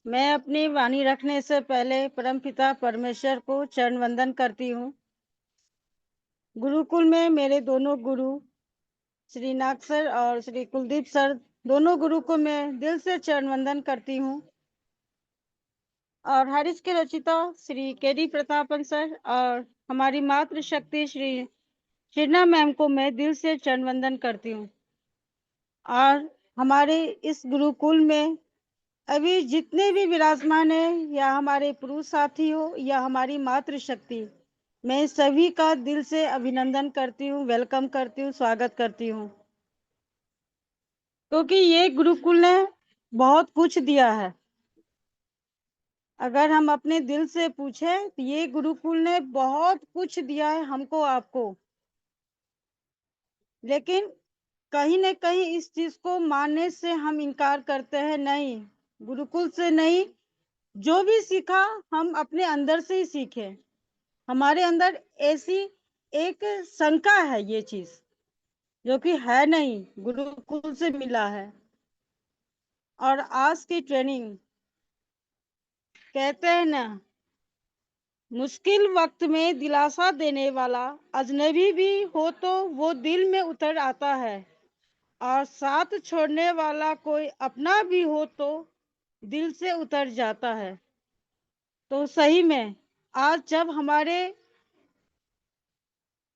मैं अपनी वाणी रखने से पहले परमपिता परमेश्वर को चरण वंदन करती हूँ। गुरुकुल में मेरे दोनों गुरु श्री नाग सर और श्री कुलदीप सर, दोनों गुरु को मैं दिल से चरण वंदन करती हूँ। और हरीश के रचिता श्री केडी प्रतापन सर और हमारी मातृ शक्ति श्री शिरना मैम को मैं दिल से चरण वंदन करती हूँ। और हमारे इस गुरुकुल में अभी जितने भी विराजमान है, या हमारे पुरुष साथी हो या हमारी मातृशक्ति, मैं सभी का दिल से अभिनंदन करती हूँ, वेलकम करती हूँ, स्वागत करती हूँ। क्योंकि ये गुरुकुल ने बहुत कुछ दिया है। अगर हम अपने दिल से पूछे तो ये गुरुकुल ने बहुत कुछ दिया है हमको, आपको। लेकिन कहीं न कहीं इस चीज को मानने से हम इनकार करते हैं। नहीं, गुरुकुल से नहीं, जो भी सीखा हम अपने अंदर से ही सीखे। हमारे अंदर ऐसी एक शंका है, ये चीज जो कि है नहीं, गुरुकुल से मिला है। और आज की ट्रेनिंग, कहते हैं ना, मुश्किल वक्त में दिलासा देने वाला अजनबी भी हो तो वो दिल में उतर आता है, और साथ छोड़ने वाला कोई अपना भी हो तो दिल से उतर जाता है। तो सही में आज जब हमारे,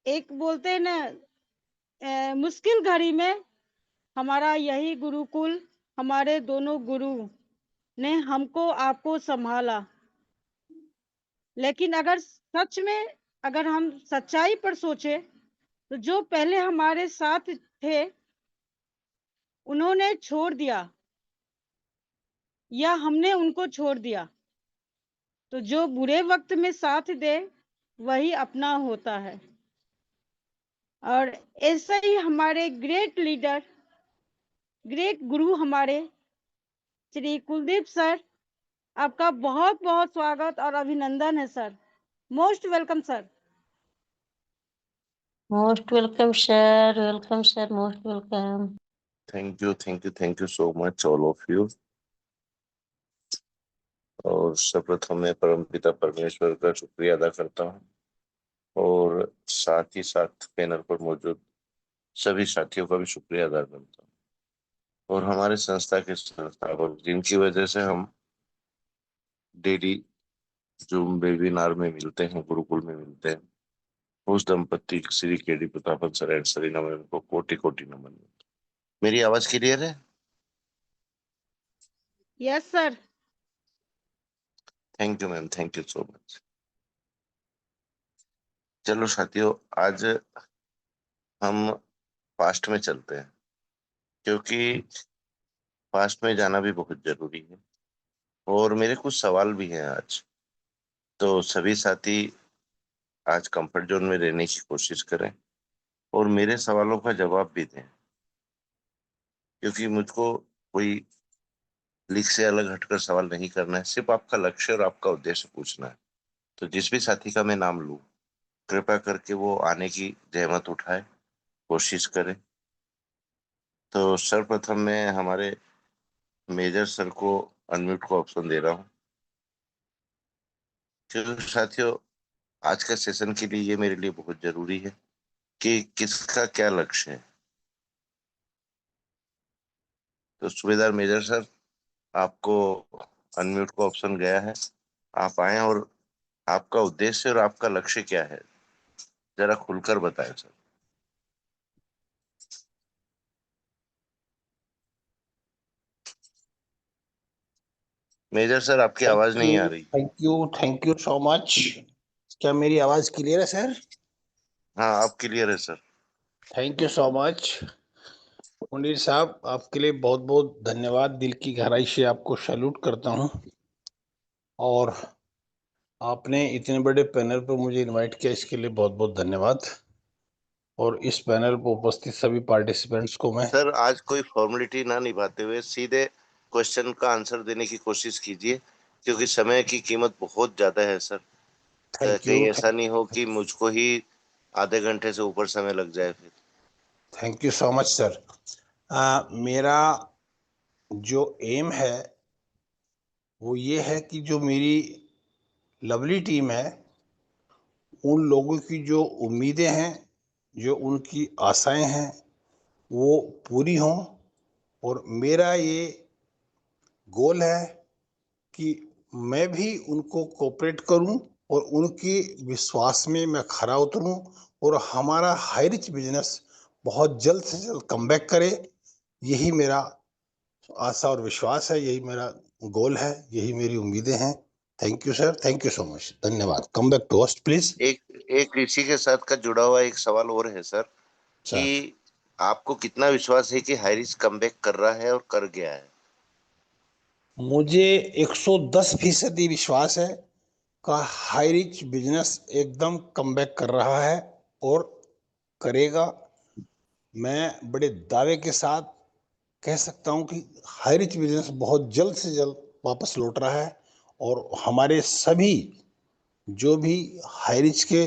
एक बोलते हैं ना, मुश्किल घड़ी में हमारा यही गुरुकुल, हमारे दोनों गुरु ने हमको आपको संभाला। लेकिन अगर सच में, अगर हम सच्चाई पर सोचे, तो जो पहले हमारे साथ थे उन्होंने छोड़ दिया, या हमने उनको छोड़ दिया। तो जो बुरे वक्त में साथ दे वही अपना होता है। और ऐसा ही हमारे ग्रेट लीडर, ग्रेट गुरु हमारे श्री कुलदीप सर, आपका बहुत बहुत स्वागत और अभिनंदन है sir. Most welcome sir. Most welcome sir, welcome sir, most welcome. Thank you so much all of you. और सर्वप्रथम मैं परमपिता परमेश्वर का शुक्रिया अदा करता हूँ, और साथ ही साथ पैनल पर मौजूद सभी साथियों का भी शुक्रिया अदा करता हूँ, और हमारे संस्था के संस्थापक जिनकी वजह से हम डेली जूम वेबिनार में मिलते हैं, गुरुकुल में मिलते हैं, उस दंपति Shri KD Prathapan sir and Sarina ma'am को कोटि कोटि नमन। मेरी आवाज क्लियर है? Yes sir. Thank you ma'am, thank you so much. चलो साथियों, आज हम पास्ट में चलते हैं, क्योंकि पास्ट में जाना भी बहुत जरूरी है, और मेरे कुछ सवाल भी हैं आज। तो सभी साथी आज कंफर्ट जोन में रहने की कोशिश करें और मेरे सवालों का जवाब भी दें, क्योंकि मुझको कोई लीक से अलग हटकर सवाल नहीं करना है, सिर्फ आपका लक्ष्य और आपका उद्देश्य पूछना है। तो जिस भी साथी का मैं नाम लूं, कृपया करके वो आने की जहमत उठाए, कोशिश करें। तो सर्वप्रथम मैं हमारे मेजर सर को अनम्यूट को ऑप्शन दे रहा हूँ, क्योंकि साथियों आज का सेशन के लिए ये मेरे लिए बहुत जरूरी है कि किसका क्या लक्ष्य है। तो सूबेदार मेजर सर, आपको अनम्यूट को ऑप्शन गया है, आप आए और आपका उद्देश्य और आपका लक्ष्य क्या है, जरा खुलकर बताएं सर। मेजर सर, आपकी आवाज नहीं आ रही। Thank you so much. क्या मेरी आवाज क्लियर है सर? हाँ, आप क्लियर है sir. Thank you so much Munir साहब, आपके लिए बहुत बहुत धन्यवाद। दिल की गहराई से आपको सैल्यूट करता हूं, और आपने इतने बड़े पैनल पर मुझे इनवाइट किया, इसके लिए बहुत बहुत धन्यवाद। और इस पैनल पर उपस्थित सभी पार्टिसिपेंट्स को मैं सर, आज कोई फॉर्मेलिटी ना निभाते हुए सीधे क्वेश्चन का आंसर देने की कोशिश कीजिए, क्योंकि समय की कीमत बहुत ज्यादा है सर। कहीं ऐसा नहीं हो कि मुझको ही आधे घंटे से ऊपर समय लग जाए फिर। Thank you so much sir. मेरा जो एम है वो ये है कि जो मेरी लवली टीम है, उन लोगों की जो उम्मीदें हैं, जो उनकी आशाएं हैं, वो पूरी हों। और मेरा ये गोल है कि मैं भी उनको कोऑपरेट करूं और उनके विश्वास में मैं खरा उतरूं और हमारा हाई रिच बिजनेस बहुत जल्द से जल्द कमबैक करे। यही मेरा आशा और विश्वास है, यही मेरा गोल है, यही मेरी उम्मीदें हैं। Thank you sir, thank you so much, धन्यवाद। Come back to host please. एक इसी के साथ का जुड़ा हुआ एक सवाल और है सर, कि सर, आपको कितना विश्वास है कि हाइरिस कमबैक कर रहा है और कर गया है? मुझे 110% विश्वास है का हाई रिच बिजनेस एकदम कमबैक कर रहा है और करेगा। मैं बड़े दावे के साथ कह सकता हूं कि हाई रिच बिजनेस बहुत जल्द से जल्द वापस लौट रहा है और हमारे सभी जो भी हाई रिच के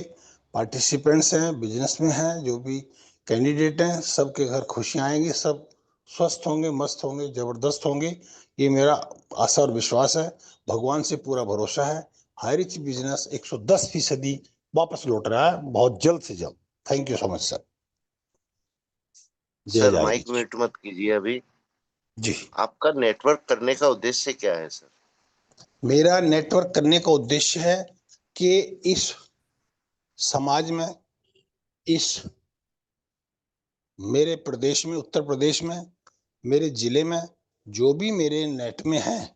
पार्टिसिपेंट्स हैं, बिजनेस में हैं, जो भी कैंडिडेट हैं, सबके घर खुशियां आएंगी, सब स्वस्थ होंगे, मस्त होंगे, जबरदस्त होंगे। ये मेरा आशा और विश्वास है, भगवान से पूरा भरोसा है। हाई रिच बिजनेस 110% वापस लौट रहा है बहुत जल्द से जल्द। Thank you so much sir. जय सर जय माइक म्यूट मत कीजिए अभी। जी। आपका नेटवर्क करने का उद्देश्य क्या है सर? मेरा नेटवर्क करने का उद्देश्य है कि इस समाज में, इस मेरे प्रदेश में, उत्तर प्रदेश में, मेरे जिले में जो भी मेरे नेट में हैं,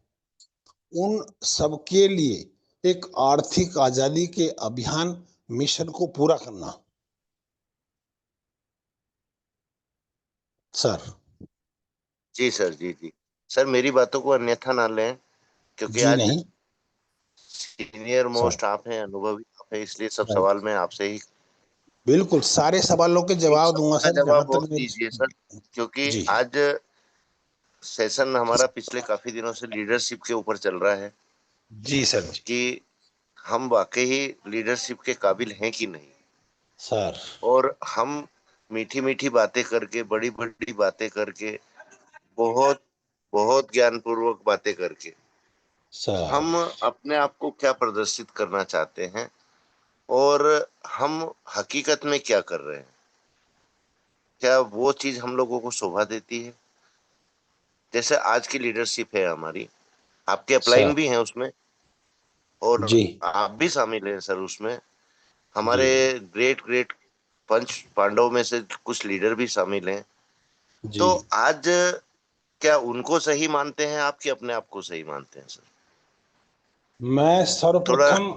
उन सबके लिए एक आर्थिक आजादी के अभियान मिशन को पूरा करना सर। जी सर, जी जी। सर मेरी बातों को अन्यथा ना लें, क्योंकि जी आज नहीं सीनियर सर, मोस्ट आप हैं, अनुभवी आप हैं, इसलिए सब राइट, सवाल मैं आपसे ही। बिल्कुल सारे सवालों के एक जवाब दूंगा सवाल का सर, जहां जवाब और तक दीजिए सर, मेरे। क्योंकि जी आज सेशन हमारा पिछले काफी दिनों से लीडरशिप के ऊपर चल रहा है, जी सर, जी कि हम वाकई ही लीडरशिप के काबिल हैं कि नहीं। सर, और हम मीठी मीठी बातें करके, बड़ी बड़ी बातें करके, बहुत बहुत ज्ञानपूर्वक बातें करके सर, हम अपने आप को क्या प्रदर्शित करना चाहते हैं, और हम हकीकत में क्या कर रहे हैं, क्या वो चीज हम लोगों को शोभा देती है? जैसे आज की लीडरशिप है हमारी, आपके अपलाइन सर, भी हैं उसमें, और जी आप भी शामिल हैं सर उसमें। जी हमारे ग्रेट ग्रेट पंच पांडव में से कुछ लीडर भी शामिल हैं। जी। तो आज क्या उनको सही मानते हैं आप, कि अपने आप को सही मानते हैं सर? मैं थोड़ा सर्वप्रथम,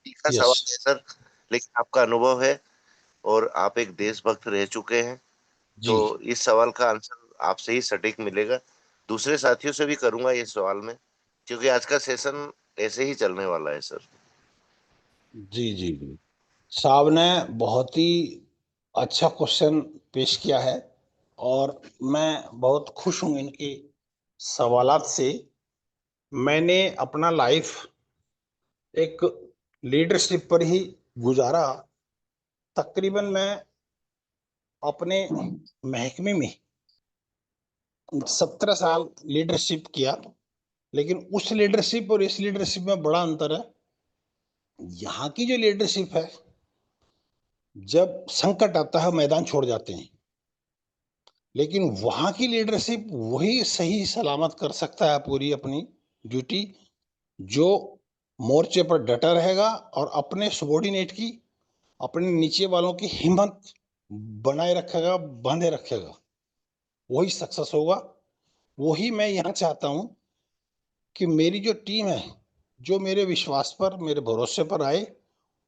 तीखा यस सवाल है सर, लेकिन आपका अनुभव है और आप एक देशभक्त रह चुके हैं, तो जी, इस सवाल का आंसर आपसे ही सटीक मिलेगा। दूसरे साथियों से भी करूंगा ये सवाल में, क्योंकि आज का सेशन ऐसे ही चलने वाला है सर। जी जी जी। साहब ने बहुत ही अच्छा क्वेश्चन पेश किया है और मैं बहुत खुश हूं इनके सवालात से। मैंने अपना लाइफ एक लीडरशिप पर ही गुजारा। तकरीबन मैं अपने महकमे में 17 साल लीडरशिप किया, लेकिन उस लीडरशिप और इस लीडरशिप में बड़ा अंतर है। यहाँ की जो लीडरशिप है, जब संकट आता है मैदान छोड़ जाते हैं, लेकिन वहां की लीडरशिप वही सही सलामत कर सकता है पूरी अपनी ड्यूटी, जो मोर्चे पर डटा रहेगा और अपने सबॉर्डिनेट की, अपने नीचे वालों की हिम्मत बनाए रखेगा, बांधे रखेगा। वही सक्सेस होगा। वही मैं यहाँ चाहता हूँ कि मेरी जो टीम है, जो मेरे विश्वास पर, मेरे भरोसे पर आए,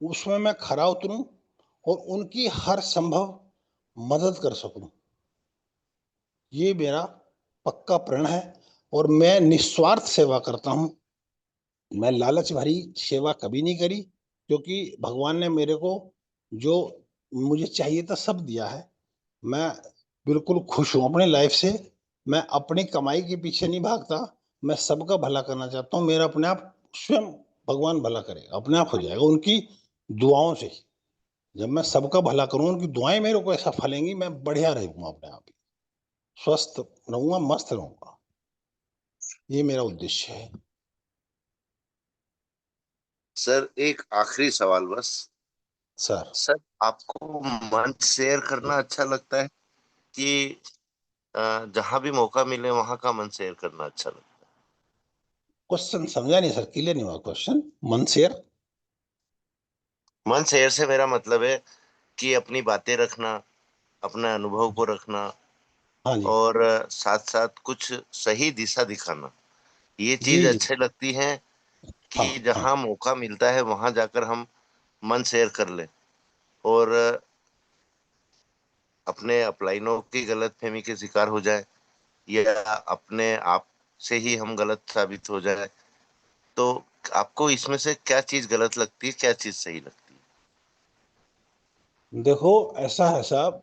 उसमें मैं खरा उतरूं और उनकी हर संभव मदद कर सकूं। ये मेरा पक्का प्रण है और मैं निस्वार्थ सेवा करता हूं। मैं लालच भरी सेवा कभी नहीं करी, क्योंकि भगवान ने मेरे को जो मुझे चाहिए था सब दिया है। मैं बिल्कुल खुश हूं अपनी लाइफ से। मैं अपनी कमाई के पीछे नहीं भागता। मैं सबका भला करना चाहता हूं। मेरा अपने आप स्वयं भगवान भला करेगा, अपने आप हो जाएगा उनकी दुआओं से। जब मैं सबका भला करूं, उनकी दुआएं मेरे को ऐसा फलेंगी, मैं बढ़िया रहूंगा, अपने आप ही स्वस्थ रहूंगा, मस्त रहूंगा। ये मेरा उद्देश्य है। सर एक आखिरी सवाल बस। सर सर आपको मंच शेयर करना अच्छा लगता है कि जहां भी मौका मिले वहां का मंच शेयर करना अच्छा लगता है? क्वेश्चन समझा नहीं सर, क्लियर नहीं हुआ क्वेश्चन। मनसेर मंच शेयर से मेरा मतलब है कि अपनी बातें रखना, अपने अनुभव को रखना, हाँ जी और साथ साथ कुछ सही दिशा दिखाना, ये जी चीज जी। अच्छे लगती है हाँ कि हाँ जहां मौका मिलता है वहां जाकर हम मन शेयर कर ले, और अपने अपलाइनों की गलतफहमी के शिकार हो जाए, या अपने आप से ही हम गलत साबित हो जाए। तो आपको इसमें से क्या चीज गलत लगती है, क्या चीज सही लगती है? देखो, ऐसा है साहब,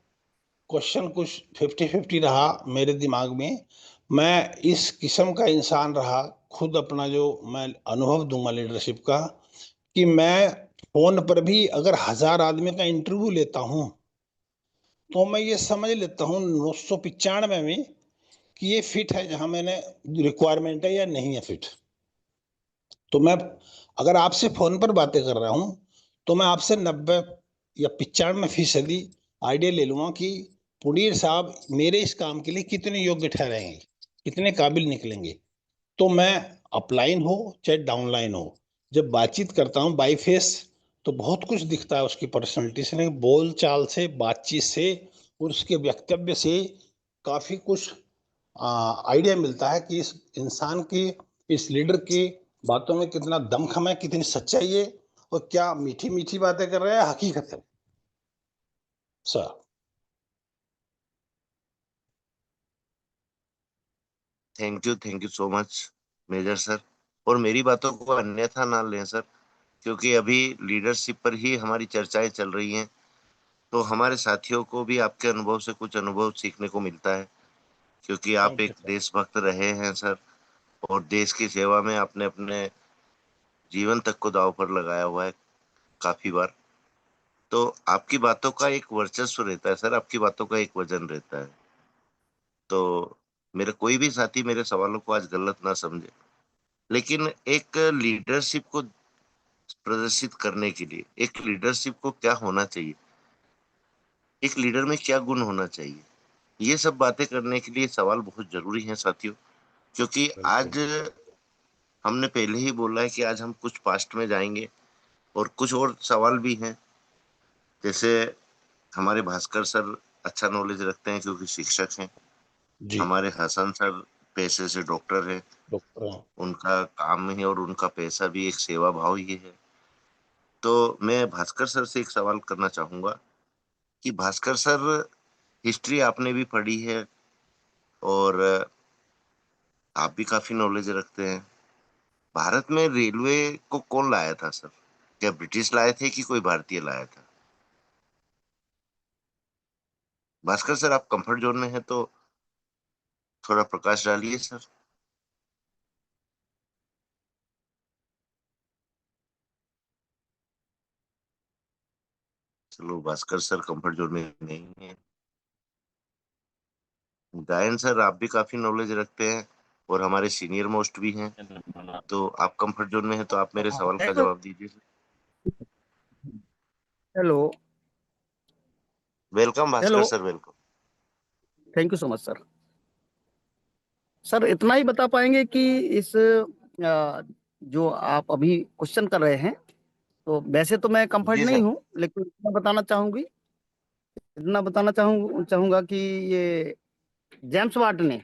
क्वेश्चन कुछ 50-50 रहा मेरे दिमाग में। मैं इस किस्म का इंसान रहा, खुद अपना जो मैं अनुभव दूंगा लीडरशिप का, कि मैं फोन पर भी अगर 1000 आदमी का इंटरव्यू लेता हूं तो मैं ये समझ लेता हूँ 995 में कि ये फिट है जहां मैंने रिक्वायरमेंट है या नहीं है फिट। तो मैं अगर आपसे फोन पर बातें कर रहा हूं तो मैं आपसे 90 या 95% आइडिया ले लूंगा कि पुनीर साहब मेरे इस काम के लिए कितने योग्य ठहरेंगे, कितने काबिल निकलेंगे। तो मैं अपलाइन हो चाहे डाउनलाइन हो, जब बातचीत करता हूँ बाई फेस, तो बहुत कुछ दिखता है उसकी पर्सनैलिटी से, बोल चाल से, बातचीत से और उसके वक्तव्य से काफी कुछ आइडिया मिलता है कि इस इंसान की, इस लीडर की बातों में कितना दमखम है, कितनी सच्चाई है, और क्या मीठी मीठी बातें कर रहे हैं हकीकत है sir. Thank you so much major sir. और मेरी बातों को अन्यथा ना लें सर, क्योंकि अभी लीडरशिप पर ही हमारी चर्चाएं चल रही हैं। तो हमारे साथियों को भी आपके अनुभव से कुछ अनुभव सीखने को मिलता है, क्योंकि आप थैंक एक यू सर। देशभक्त रहे हैं सर, और देश की सेवा में आपने अपने जीवन तक को दांव पर लगाया हुआ है काफी बार। तो आपकी बातों का एक वर्चस्व रहता है सर, आपकी बातों का एक वजन रहता है। तो मेरे कोई भी साथी मेरे सवालों को आज गलत ना समझे, लेकिन एक लीडरशिप को प्रदर्शित करने के लिए, एक लीडरशिप को क्या होना चाहिए, एक लीडर में क्या गुण होना चाहिए, ये सब बातें करने के लिए सवाल बहुत जरूरी हैं साथियों। क्योंकि बिल्कुल। आज हमने पहले ही बोला है कि आज हम कुछ पास्ट में जाएंगे, और कुछ और सवाल भी हैं। जैसे हमारे भास्कर सर अच्छा नॉलेज रखते हैं क्योंकि शिक्षक हैं। जी। हमारे हसन सर पेशे से डॉक्टर है, डॉक्टर। उनका काम ही और उनका पैसा भी एक सेवा भाव ही है। तो मैं भास्कर सर से एक सवाल करना चाहूंगा कि भास्कर सर, हिस्ट्री आपने भी पढ़ी है, और आप भी काफी नॉलेज रखते हैं। भारत में रेलवे को कौन लाया था सर? क्या ब्रिटिश लाए थे कि कोई भारतीय लाया था? भास्कर सर आप कंफर्ट जोन में हैं तो थोड़ा प्रकाश डालिए सर। चलो, भास्कर सर कंफर्ट जोन में नहीं है। गायन सर आप भी काफी नॉलेज रखते हैं, और हमारे सीनियर मोस्ट भी हैं। तो आप कंफर्ट जोन में हैं तो आप मेरे सवाल का हेलो जवाब दीजिए sir. Hello. Welcome hello. Bhaskar sir, welcome. Thank you so much sir. Sir इतना ही बता पाएंगे कि इस जो आप अभी क्वेश्चन कर रहे हैं, तो वैसे तो मैं कंफर्ट जी नहीं सर। हूँ, लेकिन इतना बताना चाहूंगा कि ये जेम्स वाट ने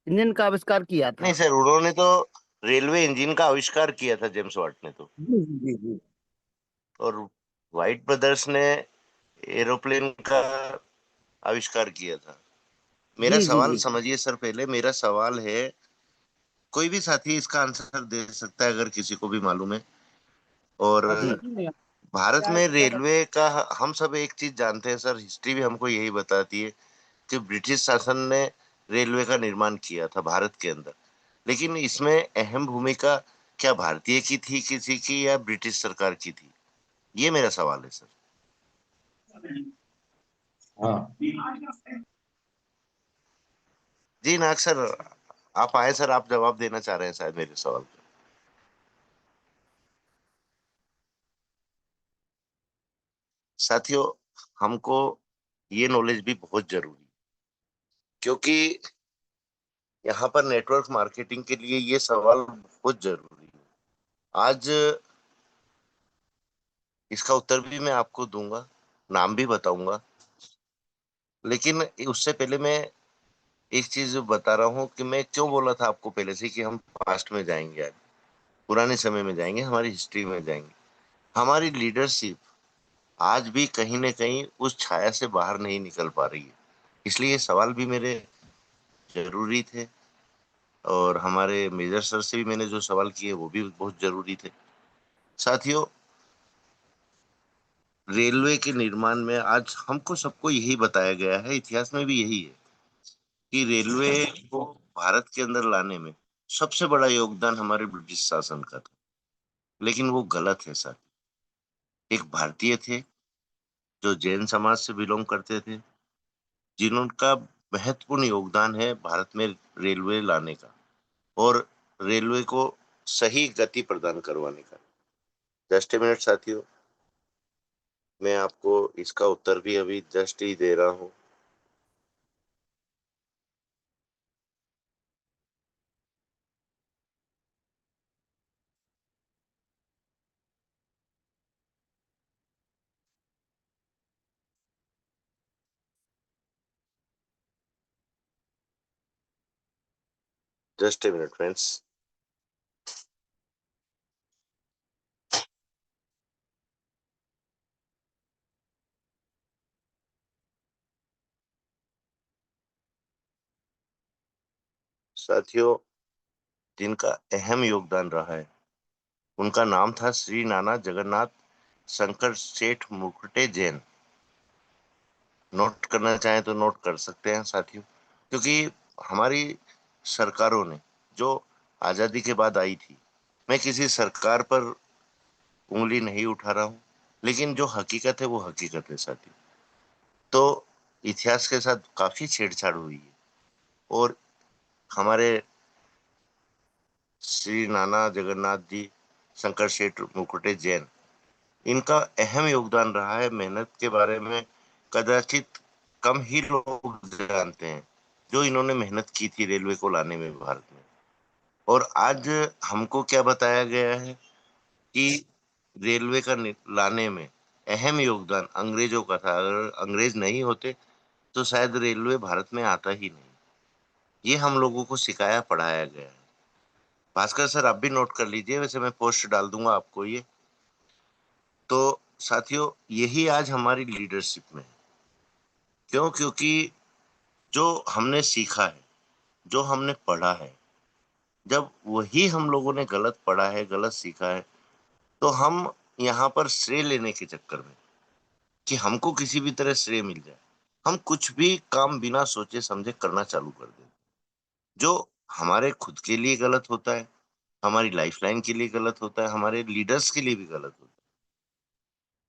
इंजन का आविष्कार किया नहीं था। सर, उन्होंने तो रेलवे इंजन का आविष्कार किया था, जेम्स वाट ने तो। जी जी जी। और वाइट ब्रदर्स ने एरोप्लेन का आविष्कार किया था। मेरा जी जी सवाल जी जी समझिए सर, पहले मेरा सवाल है, कोई भी साथी इसका आंसर दे सकता है अगर किसी को भी मालूम है। और जी भारत में रेलवे का हम सब एक चीज जानते हैं सर, हिस्ट्री भी हमको यही बताती है कि ब्रिटिश शासन ने रेलवे का निर्माण किया था भारत के अंदर। लेकिन इसमें अहम भूमिका क्या भारतीय की थी किसी की, या ब्रिटिश सरकार की थी? ये मेरा सवाल है सर। हाँ जी नाग सर, आप आए सर, आप जवाब देना चाह रहे हैं शायद मेरे सवाल का। साथियों, हमको ये नॉलेज भी बहुत जरूरी है, क्योंकि यहाँ पर नेटवर्क मार्केटिंग के लिए ये सवाल बहुत जरूरी है। आज इसका उत्तर भी मैं आपको दूंगा, नाम भी बताऊंगा, लेकिन उससे पहले मैं एक चीज बता रहा हूँ कि मैं क्यों बोला था आपको पहले से कि हम पास्ट में जाएंगे, आज पुराने समय में जाएंगे, हमारी हिस्ट्री में जाएंगे। हमारी लीडरशिप आज भी कहीं ना कहीं उस छाया से बाहर नहीं निकल पा रही है, इसलिए ये सवाल भी मेरे जरूरी थे। और हमारे मेजर सर से भी मैंने जो सवाल किए वो भी बहुत जरूरी थे। साथियों, रेलवे के निर्माण में आज हमको सबको यही बताया गया है, इतिहास में भी यही है कि रेलवे को भारत के अंदर लाने में सबसे बड़ा योगदान हमारे ब्रिटिश शासन का था, लेकिन वो गलत है सर। एक भारतीय थे जो जैन समाज से बिलोंग करते थे, जिनका महत्वपूर्ण योगदान है भारत में रेलवे लाने का और रेलवे को सही गति प्रदान करवाने का। जस्ट ए मिनट साथियों, मैं आपको इसका उत्तर भी अभी जस्ट ही दे रहा हूँ। Just a minute friends. साथियों, जिनका अहम योगदान रहा है उनका नाम था श्री नाना जगन्नाथ शंकर सेठ मुकुटे जैन। नोट करना चाहें तो नोट कर सकते हैं साथियों, क्योंकि हमारी सरकारों ने जो आजादी के बाद आई थी, मैं किसी सरकार पर उंगली नहीं उठा रहा हूं, लेकिन जो हकीकत है वो हकीकत है साथियों। तो इतिहास के साथ काफी छेड़छाड़ हुई है और हमारे श्री नाना जगन्नाथ जी शंकर सेठ मुकुटे जैन, इनका अहम योगदान रहा है। मेहनत के बारे में कदाचित कम ही लोग जानते हैं जो इन्होंने मेहनत की थी रेलवे को लाने में भारत में। और आज हमको क्या बताया गया है कि रेलवे का लाने में अहम योगदान अंग्रेजों का था। अगर अंग्रेज नहीं होते तो शायद रेलवे भारत में आता ही नहीं। ये हम लोगों को सिखाया पढ़ाया गया है। भास्कर सर, आप भी नोट कर लीजिए, वैसे मैं पोस्ट डाल दूंगा आपको ये। तो साथियों, यही आज हमारी लीडरशिप में है। क्यों? क्योंकि जो हमने सीखा है, जो हमने पढ़ा है, जब वही हम लोगों ने गलत पढ़ा है, गलत सीखा है, तो हम यहाँ पर श्रेय लेने के चक्कर में कि हमको किसी भी तरह श्रेय मिल जाए, हम कुछ भी काम बिना सोचे समझे करना चालू कर दें, जो हमारे खुद के लिए गलत होता है, हमारी लाइफलाइन के लिए गलत होता है, हमारे लीडर्स के लिए भी गलत होता है।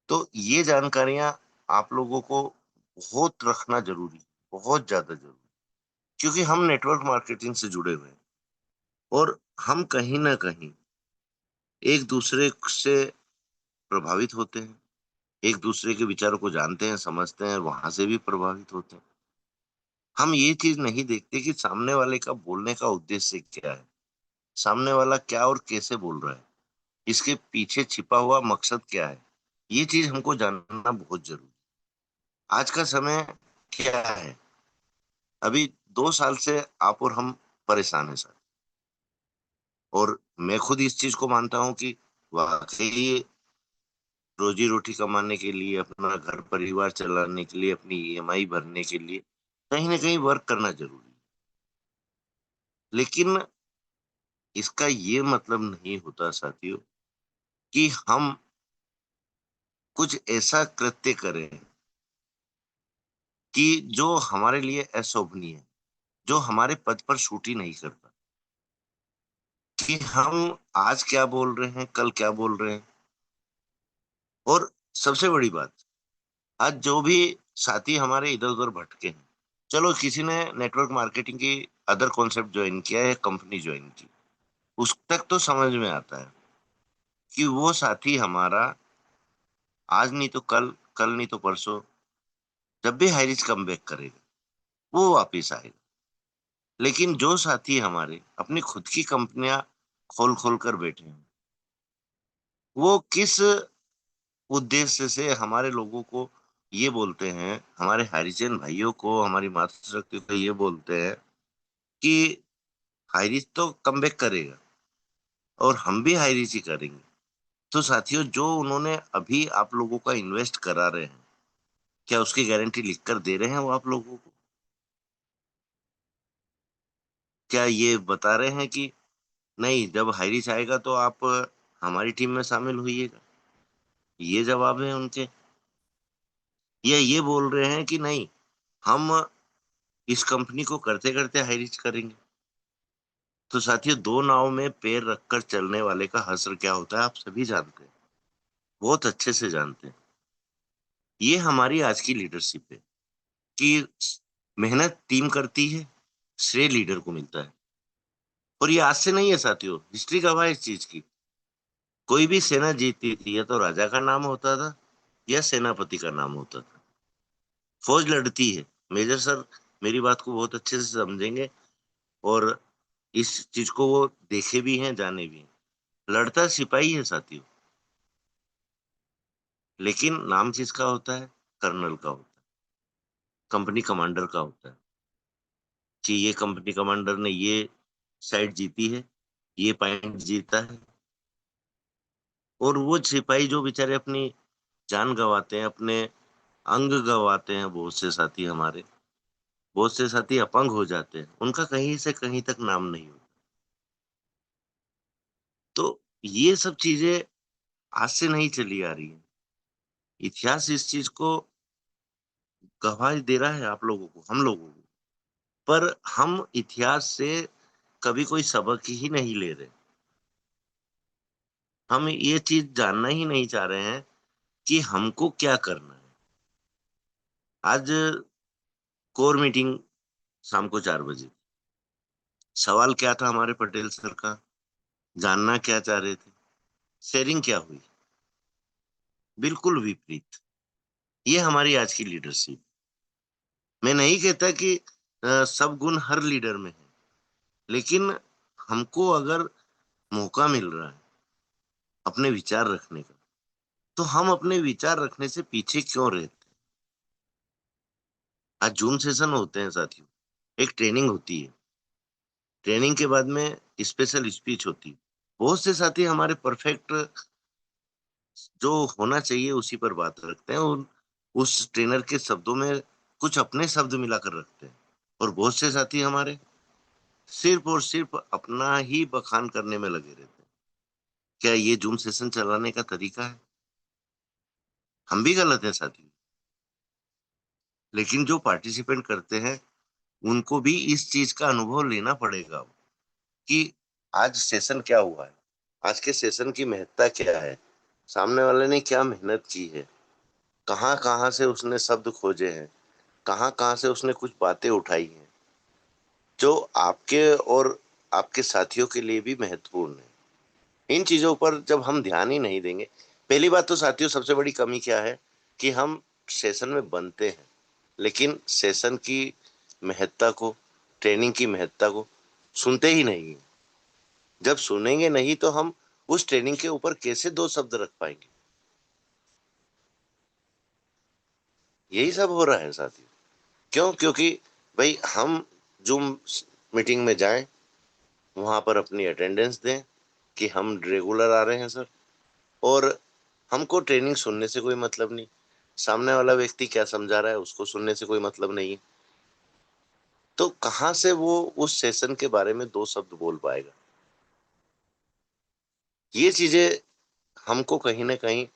तो ये जानकारियां आप लोगों को बहुत रखना जरूरी, बहुत ज्यादा जरूरी, क्योंकि हम नेटवर्क मार्केटिंग से जुड़े हुए हैं और हम कहीं ना कहीं एक दूसरे से प्रभावित होते हैं, एक दूसरे के विचारों को जानते हैं, समझते हैं, वहां से भी प्रभावित होते हैं। हम ये चीज नहीं देखते कि सामने वाले का बोलने का उद्देश्य क्या है, सामने वाला क्या और कैसे बोल रहा है, इसके पीछे छिपा हुआ मकसद क्या है। ये चीज हमको जानना बहुत जरूरी। आज का समय क्या है? अभी 2 साल से आप और हम परेशान हैं सर, और मैं खुद इस चीज को मानता हूं कि वाकई रोजी रोटी कमाने के लिए, अपना घर परिवार चलाने के लिए, अपनी ईएमआई भरने के लिए कहीं ना कहीं वर्क करना जरूरी है। लेकिन इसका ये मतलब नहीं होता साथियों कि हम कुछ ऐसा कृत्य करें कि जो हमारे लिए अशोभनीय है, जो हमारे पद पर सूट ही नहीं करता। कि हम आज क्या बोल रहे हैं, कल क्या बोल रहे हैं। और सबसे बड़ी बात, आज जो भी साथी हमारे इधर उधर भटके हैं, चलो किसी ने नेटवर्क मार्केटिंग की अदर कॉन्सेप्ट ज्वाइन किया है, कंपनी ज्वाइन की, उस तक तो समझ में आता है कि वो साथी हमारा आज नहीं तो कल कल नहीं तो परसों जब भी हाई रिच कम बैक करेगा वो वापिस आएगा। लेकिन जो साथी हमारे अपनी खुद की कंपनियां खोल खोल कर बैठे हैं, वो किस उद्देश्य से हमारे लोगों को ये बोलते हैं, हमारे हरिजन भाइयों को, हमारी मातृशक्ति को ये बोलते हैं कि हाई रिच तो कम बैक करेगा और हम भी हाई रिच ही करेंगे। तो साथियों, जो उन्होंने अभी आप लोगों का इन्वेस्ट करा रहे हैं, क्या उसकी गारंटी लिख कर दे रहे हैं वो आप लोगों को? क्या ये बता रहे हैं कि नहीं, जब हाई रिच आएगा तो आप हमारी टीम में शामिल होइएगा? ये जवाब है उनके। या ये बोल रहे हैं कि नहीं, हम इस कंपनी को करते करते हाई रिच करेंगे? तो साथियों, दो नाव में पैर रखकर चलने वाले का हश्र क्या होता है आप सभी जानते हैं, बहुत अच्छे से जानते हैं। ये हमारी आज की लीडरशिप है कि मेहनत टीम करती है, श्रेय लीडर को मिलता है। और ये आज से नहीं है साथियों, हिस्ट्री गवाह है इस चीज की। कोई भी सेना जीतती थी या तो राजा का नाम होता था या सेनापति का नाम होता था। फौज लड़ती है, मेजर सर मेरी बात को बहुत अच्छे से समझेंगे और इस चीज को वो देखे भी हैं, जाने भी हैं। लड़ता सिपाही है साथियों, लेकिन नाम किसका होता है? कर्नल का होता है, कंपनी कमांडर का होता है कि ये कंपनी कमांडर ने ये साइड जीती है, ये पॉइंट जीता है। और वो सिपाही जो बेचारे अपनी जान गंवाते हैं, अपने अंग गंवाते हैं, बहुत से साथी हमारे, बहुत से साथी अपंग हो जाते हैं, उनका कहीं से कहीं तक नाम नहीं होता। तो ये सब चीजें आज से नहीं चली आ रही है। इतिहास इस चीज को गवाही दे रहा है आप लोगों को, हम लोगों को। पर हम इतिहास से कभी कोई सबक ही नहीं ले रहे। हम ये चीज जानना ही नहीं चाह रहे हैं कि हमको क्या करना है। आज कोर मीटिंग शाम को 4 बजे। सवाल क्या था हमारे पटेल सर का? जानना क्या चाह रहे थे? शेयरिंग क्या हुई? बिल्कुल विपरीत। ये हमारी आज की लीडरशिप। मैं नहीं कहता कि सब गुण हर लीडर में है, लेकिन हमको अगर मौका मिल रहा है अपने विचार रखने का, तो हम अपने विचार रखने से पीछे क्यों रहते हैं? आज जूम सेशन होते हैं साथियों, एक ट्रेनिंग होती है, ट्रेनिंग के बाद में स्पेशल स्पीच होती है। बहुत से साथी हमारे परफेक्ट जो होना चाहिए उसी पर बात रखते हैं और उस ट्रेनर के शब्दों में कुछ अपने शब्द मिलाकर रखते हैं। और बहुत से साथी हमारे सिर्फ और सिर्फ अपना ही बखान करने में लगे रहते हैं। क्या ये जूम सेशन चलाने का तरीका है? हम भी गलत है साथी, लेकिन जो पार्टिसिपेंट करते हैं उनको भी इस चीज का अनुभव लेना पड़ेगा कि आज सेशन क्या हुआ है, आज के सेशन की महत्ता क्या है, सामने वाले ने क्या मेहनत की है, कहाँ कहाँ से उसने शब्द खोजे हैं, कहाँ कहाँ से उसने कुछ बातें उठाई हैं जो आपके और आपके साथियों के लिए भी महत्वपूर्ण है। इन चीजों पर जब हम ध्यान ही नहीं देंगे, पहली बात तो साथियों सबसे बड़ी कमी क्या है कि हम सेशन में बनते हैं लेकिन सेशन की महत्ता को, ट्रेनिंग की महत्ता को सुनते ही नहीं हैं। जब सुनेंगे नहीं तो हम उस ट्रेनिंग के ऊपर कैसे दो शब्द रख पाएंगे? यही सब हो रहा है साथियों। क्यों? क्योंकि भाई हम जूम मीटिंग में जाएं, वहां पर अपनी अटेंडेंस दें कि हम रेगुलर आ रहे हैं सर, और हमको ट्रेनिंग सुनने से कोई मतलब नहीं, सामने वाला व्यक्ति क्या समझा रहा है उसको सुनने से कोई मतलब नहीं है। तो कहां से वो उस सेशन के बारे में दो शब्द बोल पाएगा? ये चीजें हमको कहीं ना कहीं